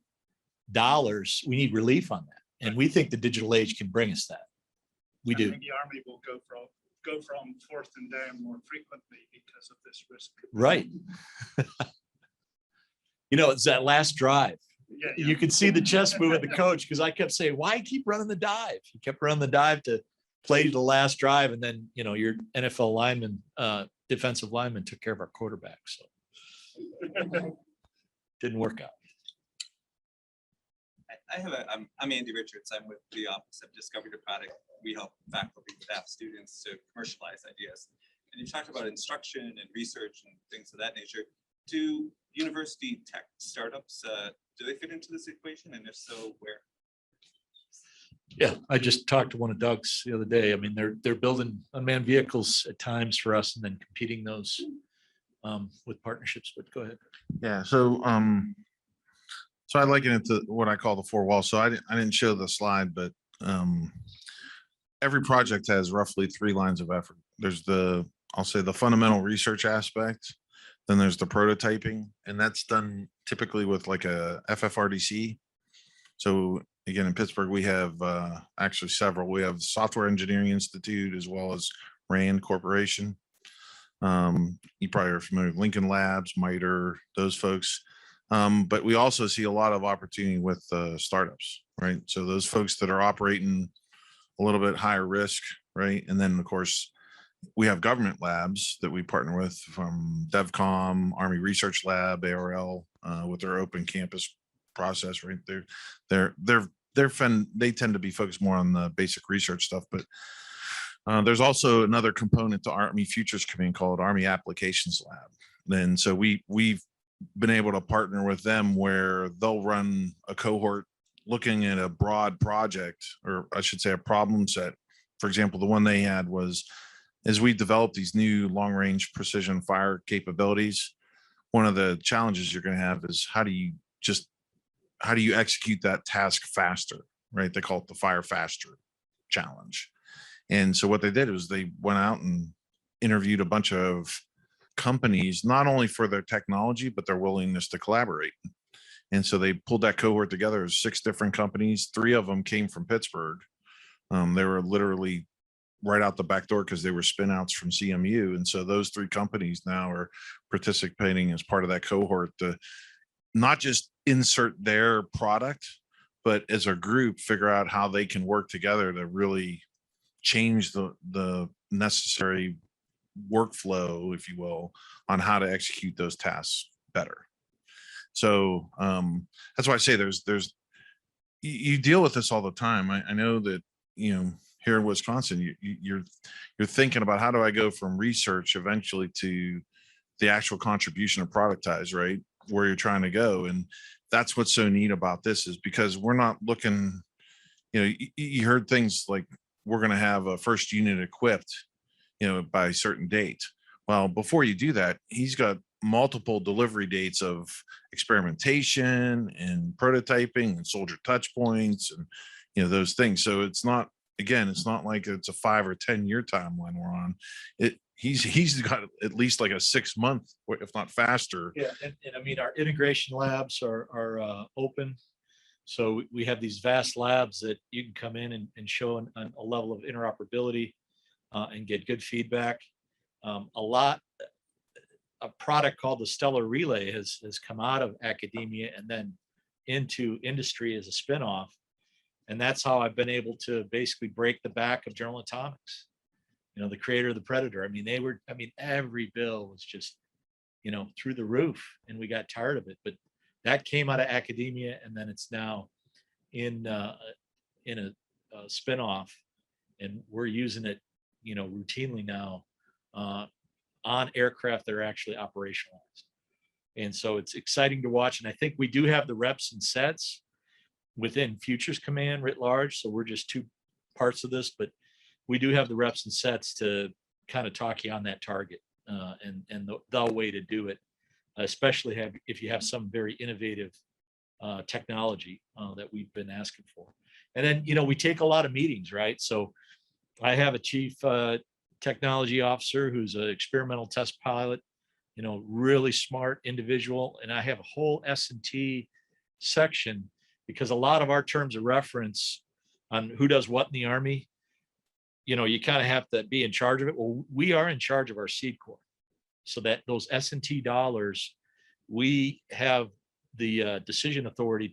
dollars, we need relief on that. And we think the digital age can bring us that. We do. The Army will go from forth and down more frequently because of this risk. Right. You know, it's that last drive. Yeah. You could see the chest move of the coach because I kept saying, why keep running the dive? He kept running the dive to play the last drive. And then, you know, your NFL lineman, defensive lineman took care of our quarterback. So didn't work out. I'm Andy Richards. I'm with the Office of Discovery to Product. We help faculty, staff, students to commercialize ideas. And you talked about instruction and research and things of that nature. Do university tech startups, do they fit into this equation? And if so, where? Yeah, I just talked to one of Doug's the other day. I mean, they're building unmanned vehicles at times for us and then competing those with partnerships, but go ahead. Yeah, so I liken it to what I call the 4 walls. So I didn't show the slide, but every project has roughly 3 lines of effort. There's I'll say the fundamental research aspect, then there's the prototyping, and that's done typically with like a FFRDC. So again, in Pittsburgh, we have actually several. We have Software Engineering Institute as well as RAND Corporation. You probably are familiar with Lincoln Labs, MITRE, those folks. But we also see a lot of opportunity with startups, right? So those folks that are operating a little bit higher risk, right? And then of course, we have government labs that we partner with from DevCom, Army Research Lab, ARL, with their open campus process, right? They tend to be focused more on the basic research stuff, but There's also another component to Army Futures Command called Army Applications Lab. And so we've been able to partner with them where they'll run a cohort looking at a broad project, or I should say a problem set. For example, the one they had was, as we develop these new long range precision fire capabilities, one of the challenges you're going to have is how do you execute that task faster, right? They call it the fire faster challenge. And so what they did was they went out and interviewed a bunch of companies, not only for their technology, but their willingness to collaborate. And so they pulled that cohort together as 6 different companies. 3 of them came from Pittsburgh. They were literally right out the back door because they were spin outs from CMU. And so those 3 companies now are participating as part of that cohort to not just insert their product, but as a group, figure out how they can work together to really change the necessary workflow, if you will, on how to execute those tasks better. So that's why I say you deal with this all the time. I know that, here in Wisconsin, you're thinking about how do I go from research eventually to the actual contribution of productize, right? Where you're trying to go. And that's what's so neat about this is because we're not looking, you heard things like we're going to have a first unit equipped, by a certain date. Well, before you do that, he's got multiple delivery dates of experimentation and prototyping and soldier touch points and, those things. So it's not like it's a 5 or 10 year timeline we're on. He's got at least like a 6 month, if not faster. Yeah, and I mean, our integration labs are open. So we have these vast labs that you can come in and show a level of interoperability and get good feedback. A product called the Stellar Relay has come out of academia and then into industry as a spinoff. And that's how I've been able to basically break the back of General Atomics, the creator of the Predator. I mean, every bill was just, through the roof, and we got tired of it. But that came out of academia, and then it's now in a spinoff, and we're using it, routinely now on aircraft that are actually operationalized. And so it's exciting to watch. And I think we do have the reps and sets within Futures Command writ large. So we're just 2 parts of this, but we do have the reps and sets to kind of talk you on that target and the way to do it, especially if you have some very innovative technology that we've been asking for. And then, we take a lot of meetings, right? So I have a chief technology officer who's an experimental test pilot, really smart individual. And I have a whole S&T section because a lot of our terms of reference on who does what in the Army, you kind of have to be in charge of it. Well, we are in charge of our seed corps. So that those S&T dollars, we have the decision authority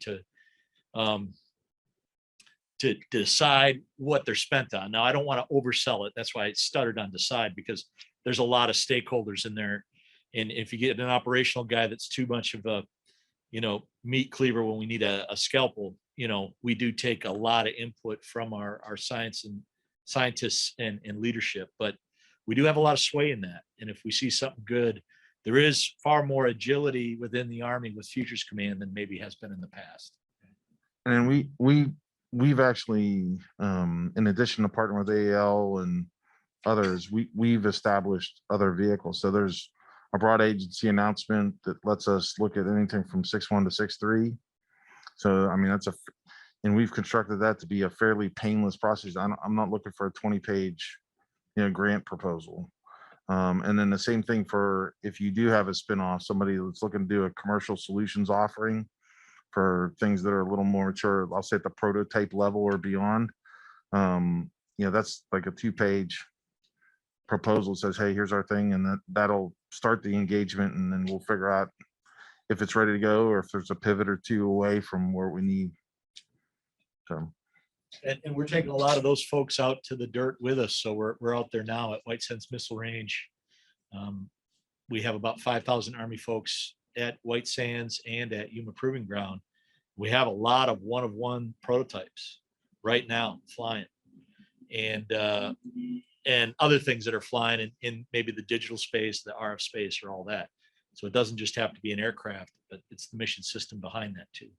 to decide what they're spent on. Now, I don't want to oversell it. That's why I stuttered on decide, because there's a lot of stakeholders in there. And if you get an operational guy that's too much of a, meat cleaver when we need a scalpel, we do take a lot of input from our scientists and leadership, but we do have a lot of sway in that. And if we see something good, there is far more agility within the Army with Futures Command than maybe has been in the past. And we've actually, in addition to partnering with AAL and others, we've established other vehicles. So there's a broad agency announcement that lets us look at anything from 6.1 to 6.3. So, I mean, and we've constructed that to be a fairly painless process. I'm not looking for a 20-page, grant proposal. And then the same thing for if you do have a spinoff, somebody that's looking to do a commercial solutions offering for things that are a little more mature, I'll say at the prototype level or beyond. That's like a 2-page proposal, says, hey, here's our thing, and that'll start the engagement, and then we'll figure out if it's ready to go or if there's a pivot or 2 away from where we need. So, and we're taking a lot of those folks out to the dirt with us. So we're out there now at White Sands Missile Range. We have about 5,000 Army folks at White Sands and at Yuma Proving Ground. We have a lot of one-of-one prototypes right now flying. And and other things that are flying in maybe the digital space, the RF space, or all that. So it doesn't just have to be an aircraft, but it's the mission system behind that too.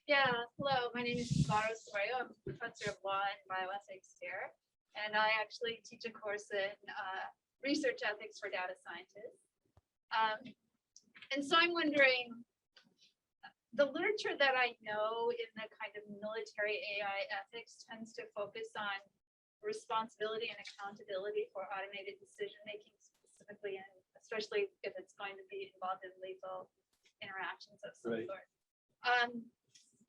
Yeah, hello, my name is Varo Soyo. I'm a professor of law and bioethics here. And I actually teach a course in research ethics for data scientists. And so I'm wondering, the literature that I know in the kind of military AI ethics tends to focus on responsibility and accountability for automated decision-making specifically, and especially if it's going to be involved in lethal interactions of some sort.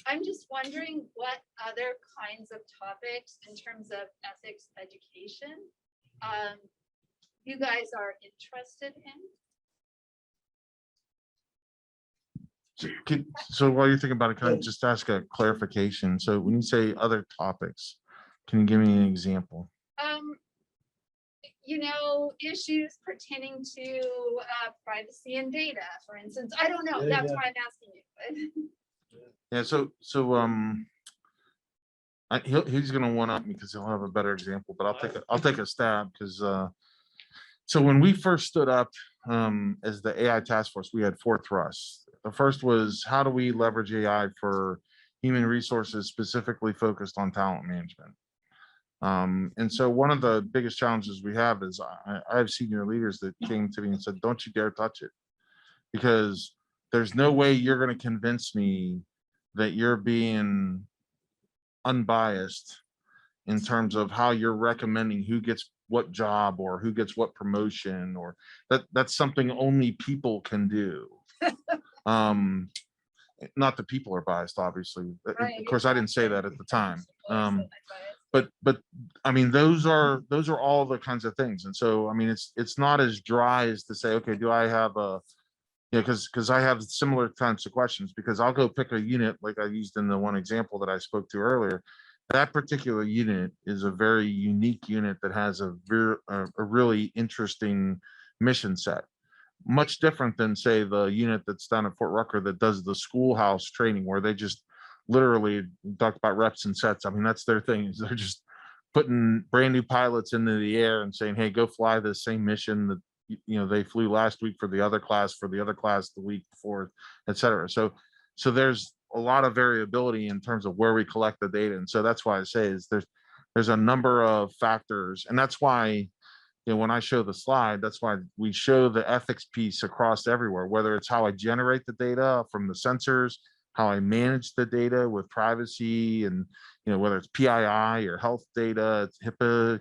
I'm just wondering what other kinds of topics in terms of ethics education you guys are interested in. So while you're thinking about it, can I just ask a clarification? So when you say other topics, can you give me an example? You know, issues pertaining to privacy and data, for instance. I don't know. That's why I'm asking you. Yeah, he's gonna one up me because he'll have a better example, but I'll take a stab because so when we first stood up as the AI task force, we had 4 thrusts. The first was, how do we leverage AI for human resources specifically focused on talent management? And so one of the biggest challenges we have is I have senior leaders that came to me and said, don't you dare touch it, because there's no way you're going to convince me that you're being unbiased in terms of how you're recommending who gets what job or who gets what promotion, or that's something only people can do. Not that people are biased, obviously. Of course, I didn't say that at the time. But I mean, those are all the kinds of things. And so, I mean, it's not as dry as to say, okay, do I have a, you know, because I have similar kinds of questions, because I'll go pick a unit like I used in the one example that I spoke to earlier. That particular unit is a very unique unit that has a really interesting mission set. Much different than, say, the unit that's down at Fort Rucker that does the schoolhouse training, where they just literally talk about reps and sets. I mean, that's their thing, is they're just putting brand new pilots into the air and saying, hey, go fly the same mission that they flew last week for the other class the week before, et cetera. So there's a lot of variability in terms of where we collect the data. And so that's why I say is there's a number of factors. And that's why, when I show the slide, that's why we show the ethics piece across everywhere, whether it's how I generate the data from the sensors, how I manage the data with privacy, and whether it's PII or health data, it's HIPAA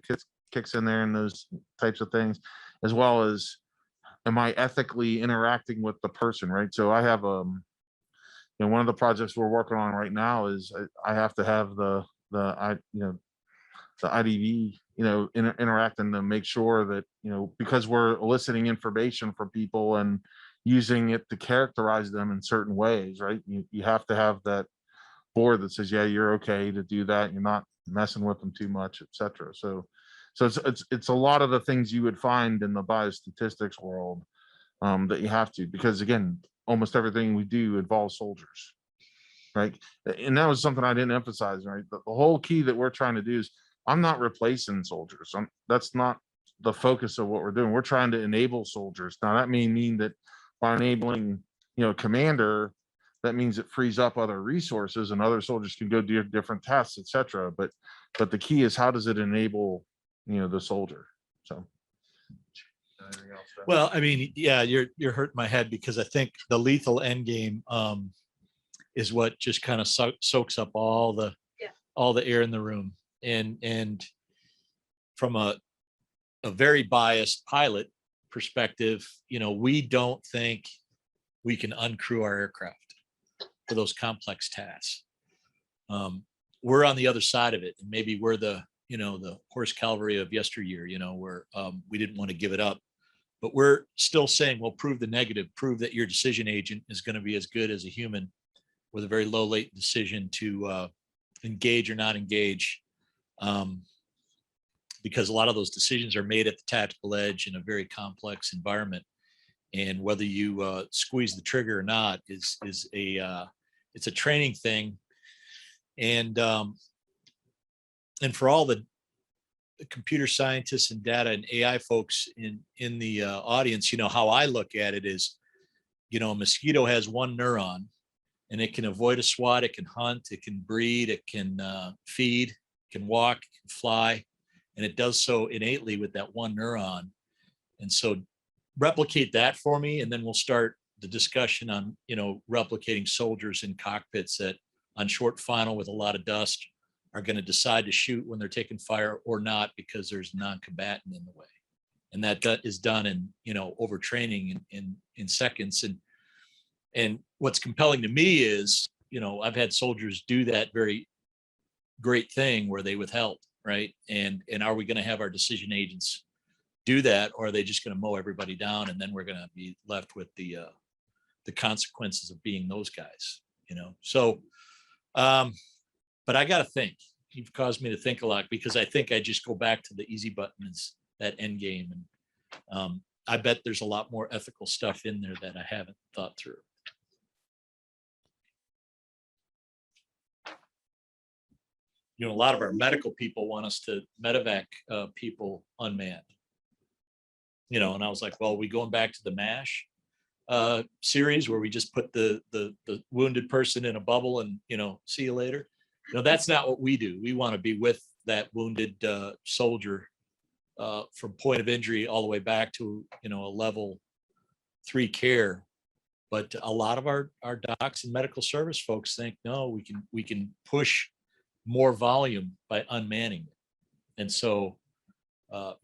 kicks in there, and those types of things, as well as, am I ethically interacting with the person, right? So I have one of the projects we're working on right now is I have to have the IDV interacting to make sure that because we're eliciting information from people and using it to characterize them in certain ways, right? You have to have that board that says, yeah, you're okay to do that, you're not messing with them too much, etc. So it's a lot of the things you would find in the biostatistics world that you have to, because again, almost everything we do involves soldiers, right? And that was something I didn't emphasize, right? The whole key that we're trying to do is, I'm not replacing soldiers. That's not the focus of what we're doing. We're trying to enable soldiers. Now that may mean that by enabling, commander, that means it frees up other resources and other soldiers can go do different tasks, etc. But the key is, how does it enable, the soldier? So. Well, I mean, yeah, you're hurting my head, because I think the lethal end game is what just kind of soaks up all the air in the room. And from a very biased pilot perspective, we don't think we can uncrew our aircraft for those complex tasks. We're on the other side of it, and maybe we're the horse cavalry of yesteryear, where we didn't want to give it up. But we're still saying, well, prove the negative, prove that your decision agent is going to be as good as a human with a very low latent decision to engage or not engage. Because a lot of those decisions are made at the tactical edge in a very complex environment. And whether you squeeze the trigger or not is it's a training thing. And and for all the computer scientists and data and AI folks in the audience, you know, how I look at it is, you know, a mosquito has one neuron and it can avoid a swat, it can hunt, it can breed, it can feed, it can walk, it can fly, and it does so innately with that one neuron. And so replicate that for me, and then we'll start the discussion on, you know, replicating soldiers in cockpits that on short final with a lot of dust are going to decide to shoot when they're taking fire or not because there's a non-combatant in the way. And that is done in, you know, overtraining in seconds. And what's compelling to me is, you know, I've had soldiers do that very great thing where they withheld, right? And are we going to have our decision agents do that, or are they just going to mow everybody down, and then we're going to be left with the consequences of being those guys, you know? So, but I got to think. You've caused me to think a lot, because I think I just go back to the easy button as that end game, and I bet there's a lot more ethical stuff in there that I haven't thought through. You know, a lot of our medical people want us to medevac people unmanned. You know, and I was like, well, are we going back to the MASH series where we just put the wounded person in a bubble and, you know, see you later? You know, that's not what we do. We want to be with that wounded soldier from point of injury all the way back to, you know, a level 3 care. But a lot of our docs and medical service folks think, no, we can push more volume by unmanning it. And so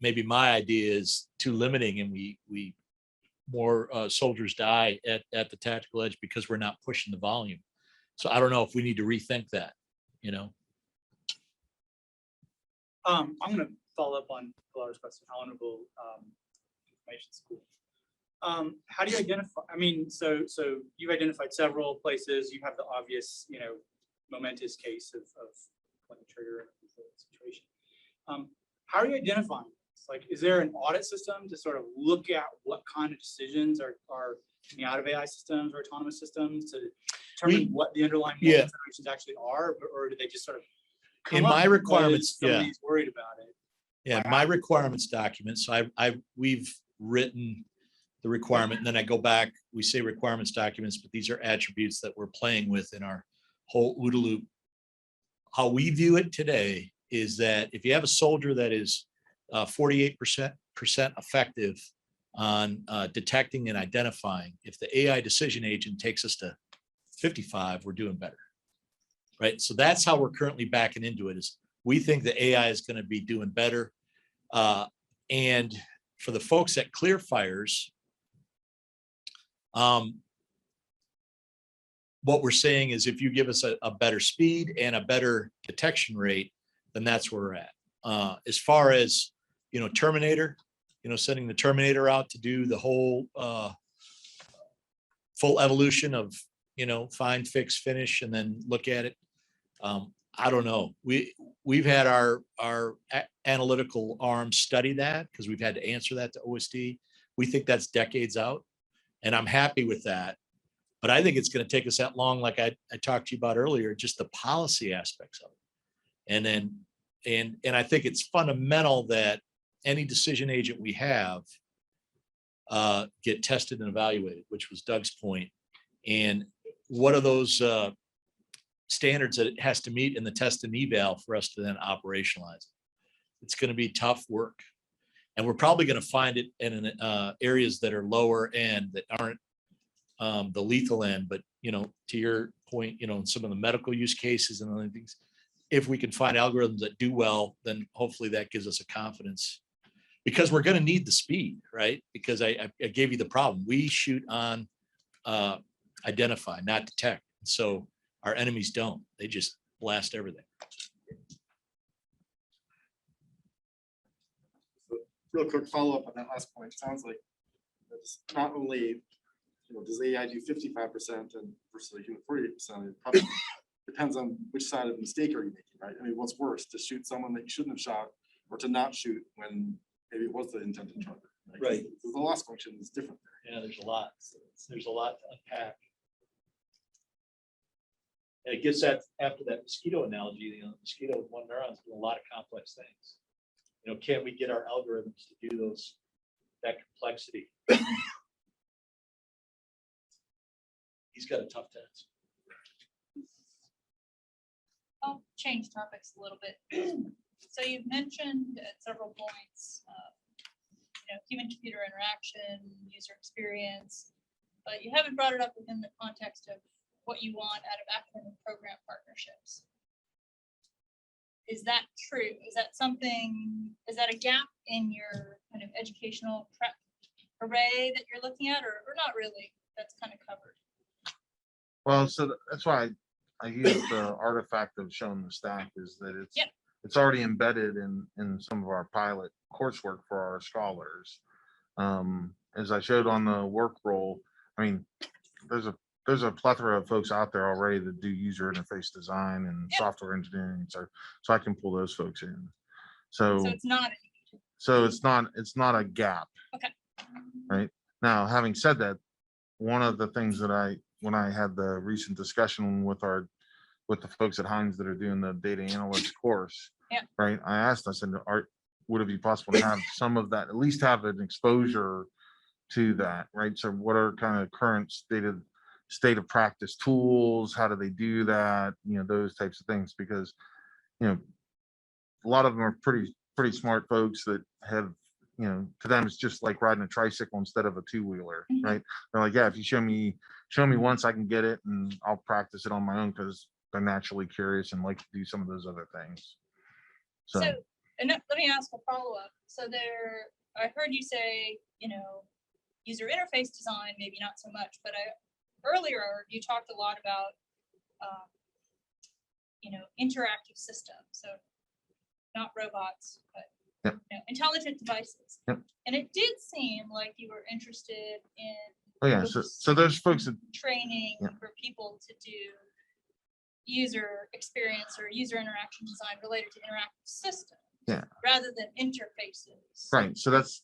maybe my idea is too limiting, and we more soldiers die at the tactical edge because we're not pushing the volume. So I don't know if we need to rethink that, you know. I'm going to follow up on Laura's question. Honorable Information School. How do you identify? I mean, so you've identified several places. You have the obvious, you know, momentous case of pulling the trigger in a situation. How are you identifying this? Like, is there an audit system to sort of look at what kind of decisions are coming out of AI systems or autonomous systems to determine what the underlying considerations actually are, or do they just sort of in my requirements? Somebody's worried about it. Yeah, my requirements documents. So we've written the requirement, and then I go back. We say requirements documents, but these are attributes that we're playing with in our whole OODA loop. How we view it today is that if you have a soldier that is 48% effective on detecting and identifying, if the AI decision agent takes us to 55, we're doing better, right? So that's how we're currently backing into it. Is we think the AI is going to be doing better, and for the folks at Clear Fires, what we're saying is if you give us a better speed and a better detection rate, then that's where we're at. As far as, you know, Terminator, you know, sending the Terminator out to do the whole full evolution of, you know, find, fix, finish, and then look at it. I don't know. We've had our analytical arm study that because we've had to answer that to OSD. We think that's decades out, and I'm happy with that. But I think it's going to take us that long, like I talked to you about earlier, just the policy aspects of it. And then, and I think it's fundamental that any decision agent we have get tested and evaluated, which was Doug's point. And what are those standards that it has to meet in the test and eval for us to then operationalize it? It's going to be tough work. And we're probably going to find it in areas that are lower end, that aren't the lethal end, but, you know, to your point, you know, in some of the medical use cases and other things, if we can find algorithms that do well, then hopefully that gives us a confidence, because we're going to need the speed, right? Because I gave you the problem. We shoot on identify, not detect. So our enemies don't. They just blast everything. Real quick follow-up on that last point. It sounds like it's not only, you know, does AI do 55% and versus a human 48%? It probably depends on which side of the mistake are you making, right? I mean, what's worse, to shoot someone that you shouldn't have shot, or to not shoot when maybe it was the intended target? Right. The loss function is different there. Yeah, there's a lot. There's a lot to unpack. And it gets at, after that mosquito analogy, you know, mosquito with one neuron do a lot of complex things. You know, can we get our algorithms to do those, that complexity? He's got a tough task. I'll change topics a little bit. So you've mentioned at several points, human-computer interaction, user experience, but you haven't brought it up within the context of what you want out of academic program partnerships. Is that true? Is that something, is that a gap in your kind of educational prep array that you're looking at, or not really? That's kind of covered. Well, so that's why I use the artifact of showing the stack, is that it's Yep. it's already embedded in some of our pilot coursework for our scholars. As I showed on the work roll, I mean, there's a plethora of folks out there already that do user interface design and Yep. software engineering, so I can pull those folks in. So So it's not. it's not a gap. Okay. Right now, having said that, one of the things that when I had the recent discussion with the folks at Hines that are doing the data analyst course, Yeah. right, I said, would it be possible to have some of that, at least have an exposure to that, right? So what are kind of current state of practice tools? How do they do that? You know, those types of things, because, you know, a lot of them are pretty smart folks that have, you know, to them it's just like riding a tricycle instead of a two-wheeler, Mhm. right? They're like, yeah, if you show me once, I can get it and I'll practice it on my own, because they're naturally curious and like to do some of those other things. So And let me ask a follow-up. So I heard you say, user interface design, maybe not so much, but earlier you talked a lot about, interactive systems. So not robots, but Yep. Intelligent devices. Yep. And it did seem like you were interested in oh yeah, so there's folks that training Yeah. for people to do user experience or user interaction design related to interactive systems. Yeah. Rather than interfaces. right. So that's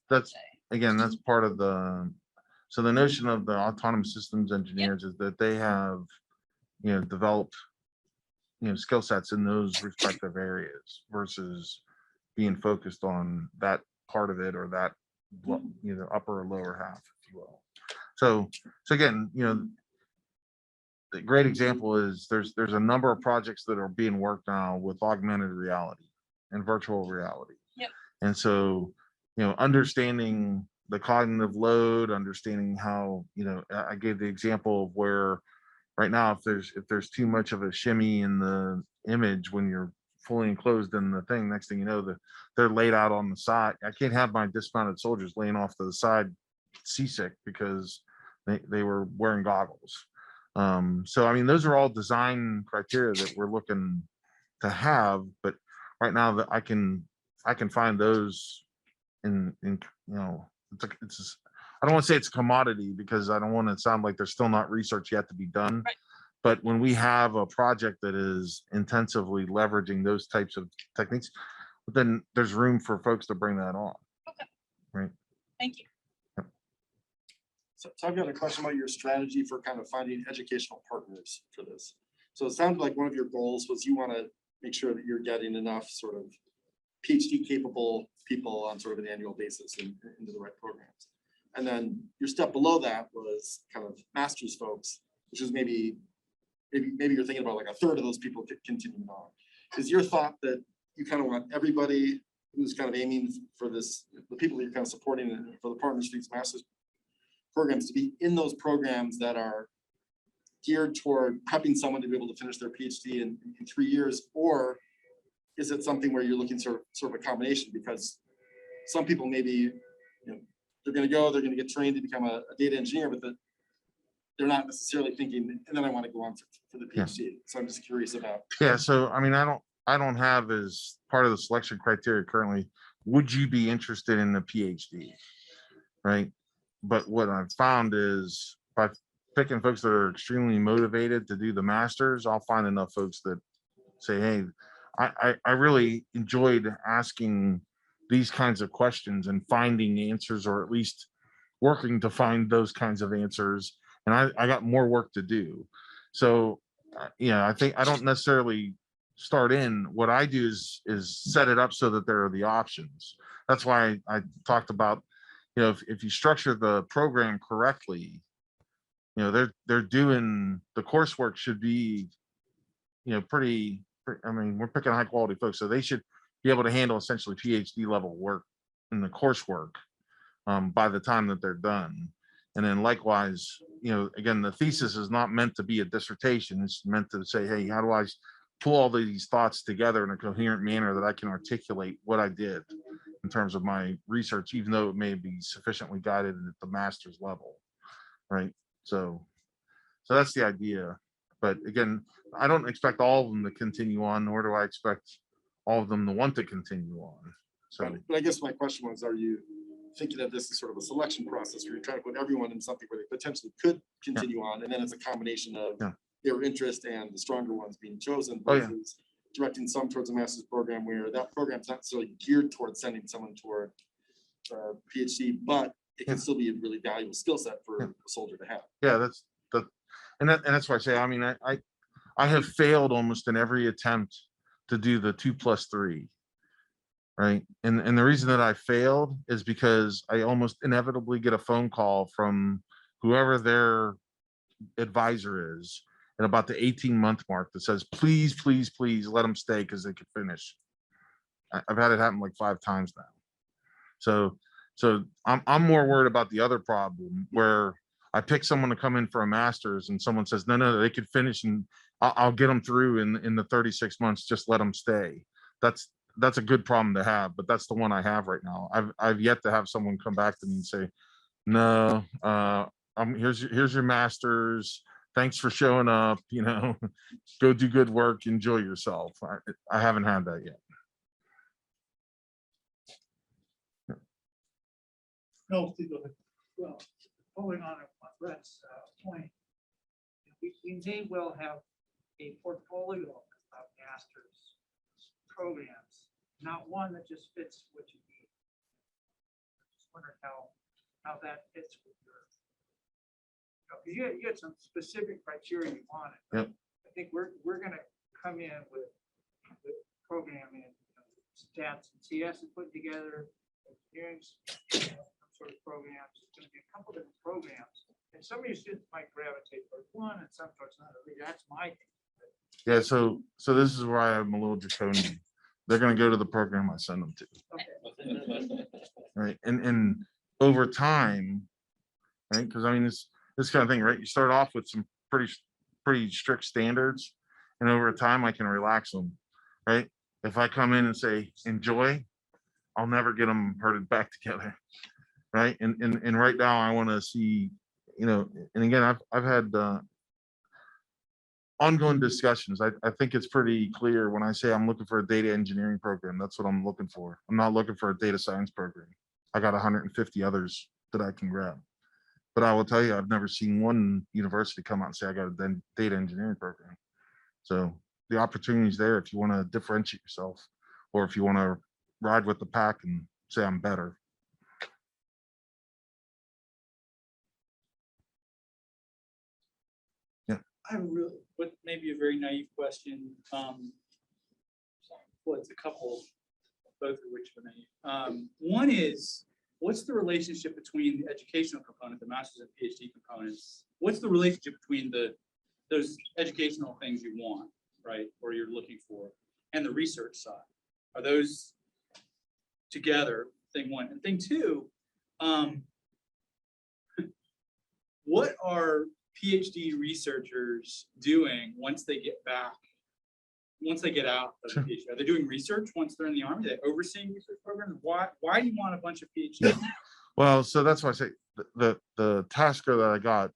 again, that's part of the notion of the autonomous systems engineers is that they have, you know, developed, you know, skill sets in those respective areas versus being focused on that part of it, or that, you know, upper or lower half, if you will. So again, you know, the great example is there's a number of projects that are being worked now with augmented reality and virtual reality. Yep. And so, you know, understanding the cognitive load, understanding how, you know, I gave the example of where right now, if there's too much of a shimmy in the image when you're fully enclosed in the thing, next thing you know, they're laid out on the side. I can't have my dismounted soldiers laying off to the side seasick because they were wearing goggles. So I mean, those are all design criteria that we're looking to have, but right now that I can find those in you know, it's I don't want to say it's a commodity, because I don't want to sound like there's still not research yet to be done. Right. But when we have a project that is intensively leveraging those types of techniques, then there's room for folks to bring that on. Okay. Right. Thank you. So I've got a question about your strategy for kind of finding educational partners for this. So it sounded like one of your goals was you want to make sure that you're getting enough sort of PhD capable people on sort of an annual basis into the right programs. And then your step below that was kind of master's folks, which is maybe you're thinking about like a third of those people continuing on. Is your thought that you kind of want everybody who's kind of aiming for this, the people that you're kind of supporting for the partners for these master's programs, to be in those programs that are geared toward prepping someone to be able to finish their PhD in 3 years? Or is it something where you're looking sort of a combination? Because some people maybe, you know, they're going to get trained to become a data engineer, but they're not necessarily thinking, and then I want to go on for the PhD. Yeah. So I'm just curious about. Yeah. So I mean, I don't have as part of the selection criteria currently, would you be interested in a PhD? Right. But what I've found is by picking folks that are extremely motivated to do the masters, I'll find enough folks that say, hey, I really enjoyed asking these kinds of questions and finding answers, or at least working to find those kinds of answers. And I got more work to do. So yeah, I think I don't necessarily start in. What I do is set it up so that there are the options. That's why I talked about, if you structure the program correctly, they're doing the coursework should be, I mean, we're picking high quality folks, so they should be able to handle essentially PhD level work in the coursework by the time that they're done. And then likewise, again, the thesis is not meant to be a dissertation. It's meant to say, hey, how do I pull all these thoughts together in a coherent manner that I can articulate what I did in terms of my research, even though it may be sufficiently guided at the master's level, right? So that's the idea. But again, I don't expect all of them to continue on, nor do I expect all of them to want to continue on. So, But I guess my question was, are you thinking of this as sort of a selection process where you're trying to put everyone in something where they potentially could continue on, and then it's a combination of their interest and the stronger ones being chosen versus directing some towards a master's program where that program's not necessarily geared towards sending someone toward a PhD, but it can still be a really valuable skill set for a soldier to have. yeah, and that's why I say, I mean, I have failed almost in every attempt to do the 2+3. Right. And the reason that I failed is because I almost inevitably get a phone call from whoever their advisor is at about the 18-month mark that says, please, please, please let them stay because they could finish. I've had it happen like 5 times now. So I'm more worried about the other problem where I pick someone to come in for a master's and someone says, no, they could finish and I'll get them through in the 36 months, just let them stay. That's a good problem to have, but that's the one I have right now. I've yet to have someone come back to me and say, no, here's your master's. Thanks for showing up, go do good work, enjoy yourself. I haven't had that yet. No, well, following on Brett's point, we may well have a portfolio of master's programs, not one that just fits what you need. Just wondering how that fits with your, you had some specific criteria you wanted. Yep. I think we're gonna come in with programming, stats and CS and put together engineering, some sort of programs. It's gonna be a couple different programs, and some of your students might gravitate towards one and some towards another. That's my thing. Yeah, so this is where I'm a little draconian. They're going to go to the program I send them to. Okay. Right. And over time, right, because I mean this kind of thing, right, you start off with some pretty strict standards, and over time I can relax them, right? If I come in and say enjoy, I'll never get them herded back together, right? And right now I want to see, and again, I've had ongoing discussions. I think it's pretty clear when I say I'm looking for a data engineering program. That's what I'm looking for. I'm not looking for a data science program. I got 150 others that I can grab. But I will tell you, I've never seen one university come out and say I got a data engineering program. So the opportunity is there if you want to differentiate yourself, or if you want to ride with the pack and say I'm better. I really, what may be a very naive question. Well, it's a couple, both of which are naive. One is, what's the relationship between the educational component, the master's and PhD components? What's the relationship between those educational things you want, right, or you're looking for, and the research side? Are those together? Thing one. And thing two, what are PhD researchers doing once they get back, once they get out of the PhD? Are they doing research once they're in the Army? Are they overseeing research programs? Why do you want a bunch of PhDs? Well, so that's why I say the tasker that I got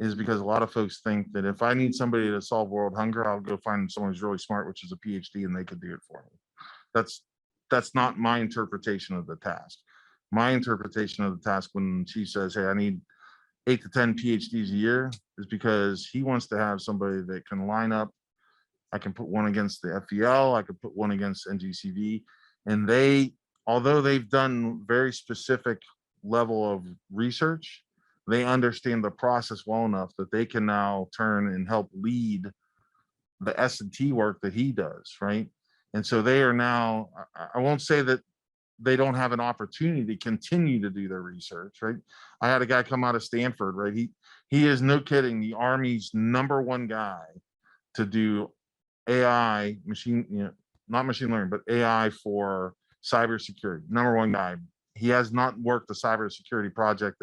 is because a lot of folks think that if I need somebody to solve world hunger, I'll go find someone who's really smart, which is a PhD, and they could do it for me. That's not my interpretation of the task. My interpretation of the task when she says, hey, I need 8 to 10 PhDs a year, is because he wants to have somebody that can line up. I can put one against the FEL, I could put one against NGCV, and although they've done very specific level of research, they understand the process well enough that they can now turn and help lead the S&T work that he does, right? And so they are now, I won't say that they don't have an opportunity to continue to do their research, right? I had a guy come out of Stanford, right? He is, no kidding, the Army's #1 guy to do AI not machine learning, but AI for cybersecurity. #1 guy. He has not worked a cybersecurity project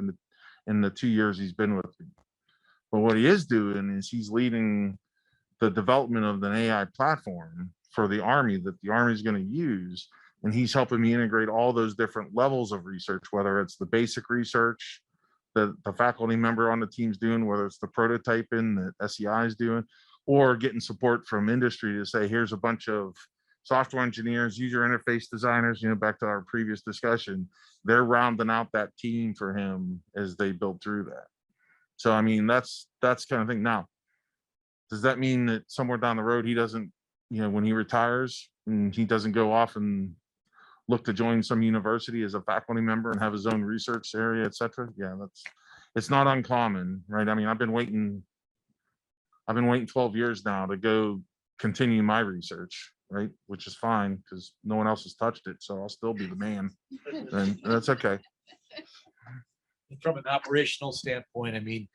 in the 2 years he's been with me. But what he is doing is he's leading the development of an AI platform for the Army that the Army is going to use. And he's helping me integrate all those different levels of research, whether it's the basic research that the faculty member on the team's doing, whether it's the prototyping that SEI is doing, or getting support from industry to say, here's a bunch of software engineers, user interface designers, back to our previous discussion, they're rounding out that team for him as they build through that. So, I mean, that's kind of thing. Now, does that mean that somewhere down the road, he doesn't, when he retires and he doesn't go off and look to join some university as a faculty member and have his own research area, et cetera? Yeah, it's not uncommon, right? I mean, I've been waiting 12 years now to go continue my research, right? Which is fine because no one else has touched it. So I'll still be the man, and that's okay. From an operational standpoint, I mean,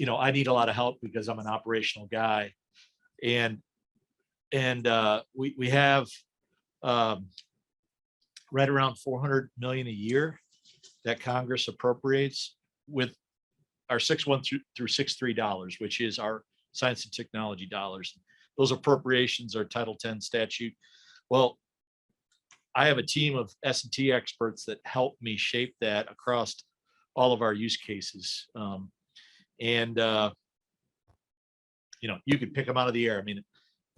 I need a lot of help because I'm an operational guy, and we have right around 400 million a year that Congress appropriates with our 6.1 through 6.3 dollars, which is our science and technology dollars. Those appropriations are Title 10 statute. Well, I have a team of S&T experts that help me shape that across all of our use cases. You could pick them out of the air. I mean,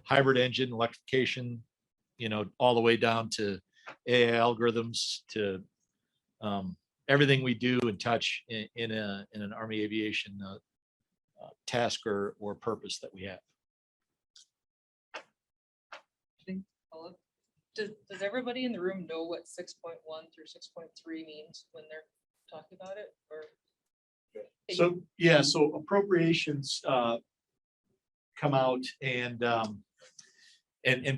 hybrid engine, electrification, all the way down to AI algorithms, to everything we do and touch in an Army aviation task or purpose that we have. Does everybody in the room know what 6.1 through 6.3 means when they're talking about it? Or So appropriations come out and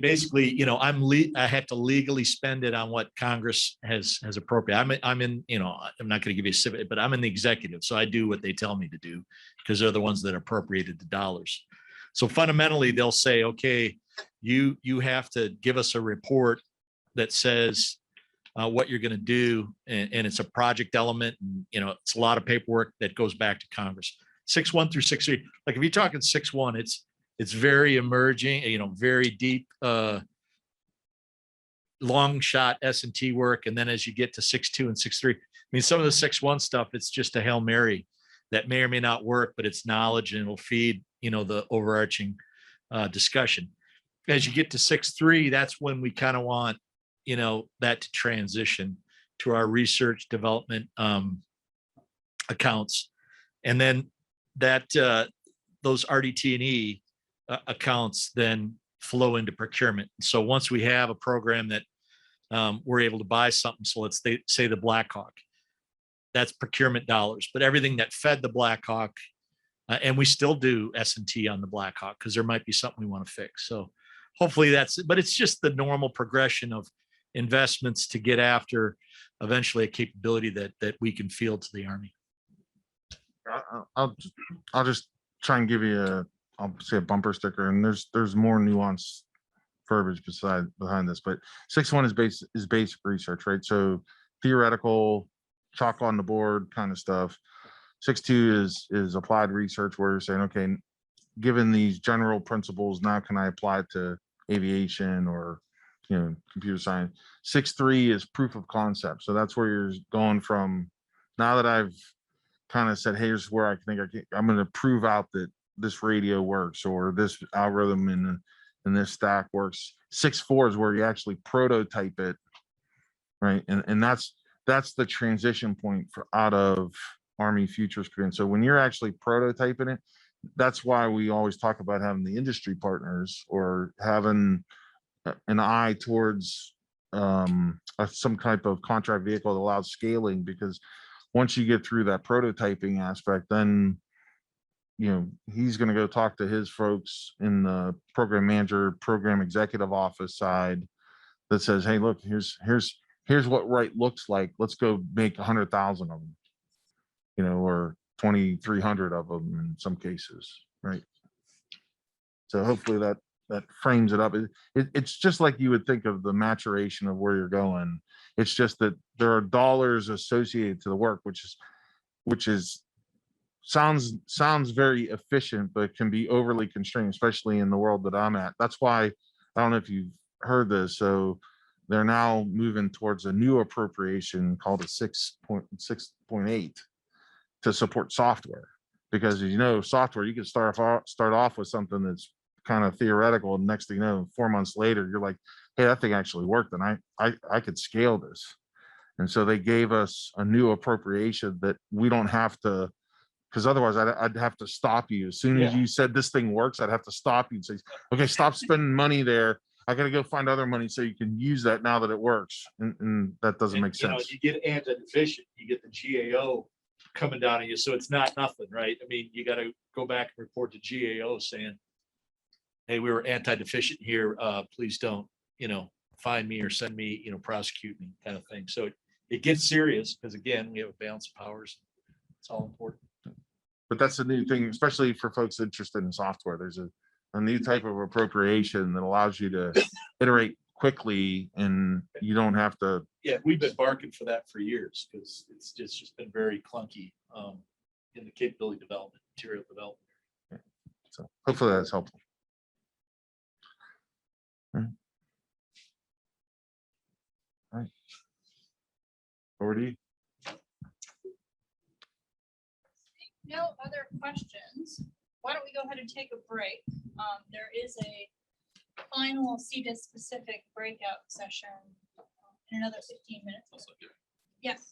basically, I have to legally spend it on what Congress has appropriated. I'm in, I'm not going to give you a civic, but I'm in the executive, so I do what they tell me to do because they're the ones that appropriated the dollars. So fundamentally, they'll say, okay, you have to give us a report that says what you're going to do, and it's a project element, and it's a lot of paperwork that goes back to Congress. 6.1 through 6.3, like if you're talking 6.1, it's very emerging, very deep, long shot S&T work, and then as you get to 6.2 and 6.3, I mean, some of the 6.1 stuff, it's just a Hail Mary that may or may not work, but it's knowledge and it'll feed the overarching discussion. As you get to 6.3, that's when we kind of want that to transition to our research development accounts, and then that those RDT&E accounts then flow into procurement. So once we have a program that we're able to buy something, so let's say the Black Hawk, that's procurement dollars, but everything that fed the Black Hawk, and we still do S&T on the Black Hawk because there might be something we want to fix. So hopefully but it's just the normal progression of investments to get after eventually a capability that we can field to the Army. I'll just try and give you I'll say a bumper sticker, and there's more nuance verbiage behind this, but 6.1 is basic research, right? So theoretical, chalk on the board kind of stuff. 6.2 is applied research, where you're saying, okay, given these general principles, now can I apply it to aviation or computer science? 6.3 is proof of concept. So that's where you're going from, now that I've kind of said, hey, here's where I think I'm going to prove out that this radio works or this algorithm in this stack works. 6.4 is where you actually prototype it, right? And that's the transition point for out of Army Futures Command. So when you're actually prototyping it, that's why we always talk about having the industry partners or having an eye towards some type of contract vehicle that allows scaling, because once you get through that prototyping aspect, then he's gonna go talk to his folks in the program manager, program executive office side that says, hey, look, here's what right looks like. Let's go make 100,000 of them, or 2,300 of them in some cases, right? So hopefully that frames it up. It's just like you would think of the maturation of where you're going. It's just that there are dollars associated to the work, which is sounds very efficient, but can be overly constrained, especially in the world that I'm at. That's why, I don't know if you've heard this, so they're now moving towards a new appropriation called a 6.8 to support software. Because software, you can start off with something that's kind of theoretical, and next thing you know, 4 months later, you're like, hey, that thing actually worked, and I could scale this. And so they gave us a new appropriation that we don't have to, because otherwise I'd have to stop you. As soon as you said this thing works, I'd have to stop you and say, okay, stop spending money there. I got to go find other money so you can use that now that it works. And that doesn't make sense. You get anti-deficient, you get the GAO coming down on you. So it's not nothing, right? I mean, you got to go back and report to GAO saying, hey, we were anti-deficient here. Please don't, find me or send me, prosecute me, kind of thing. So it gets serious because, again, we have a balance of powers. It's all important. But that's a new thing, especially for folks interested in software. There's a new type of appropriation that allows you to iterate quickly, and you don't have to. Yeah, we've been barking for that for years because it's just been very clunky in the capability development, material development. So hopefully that's helpful. All right. Over to you. No other questions. Why don't we go ahead and take a break? There is a final CSIS specific breakout session in another 15 minutes. Yes.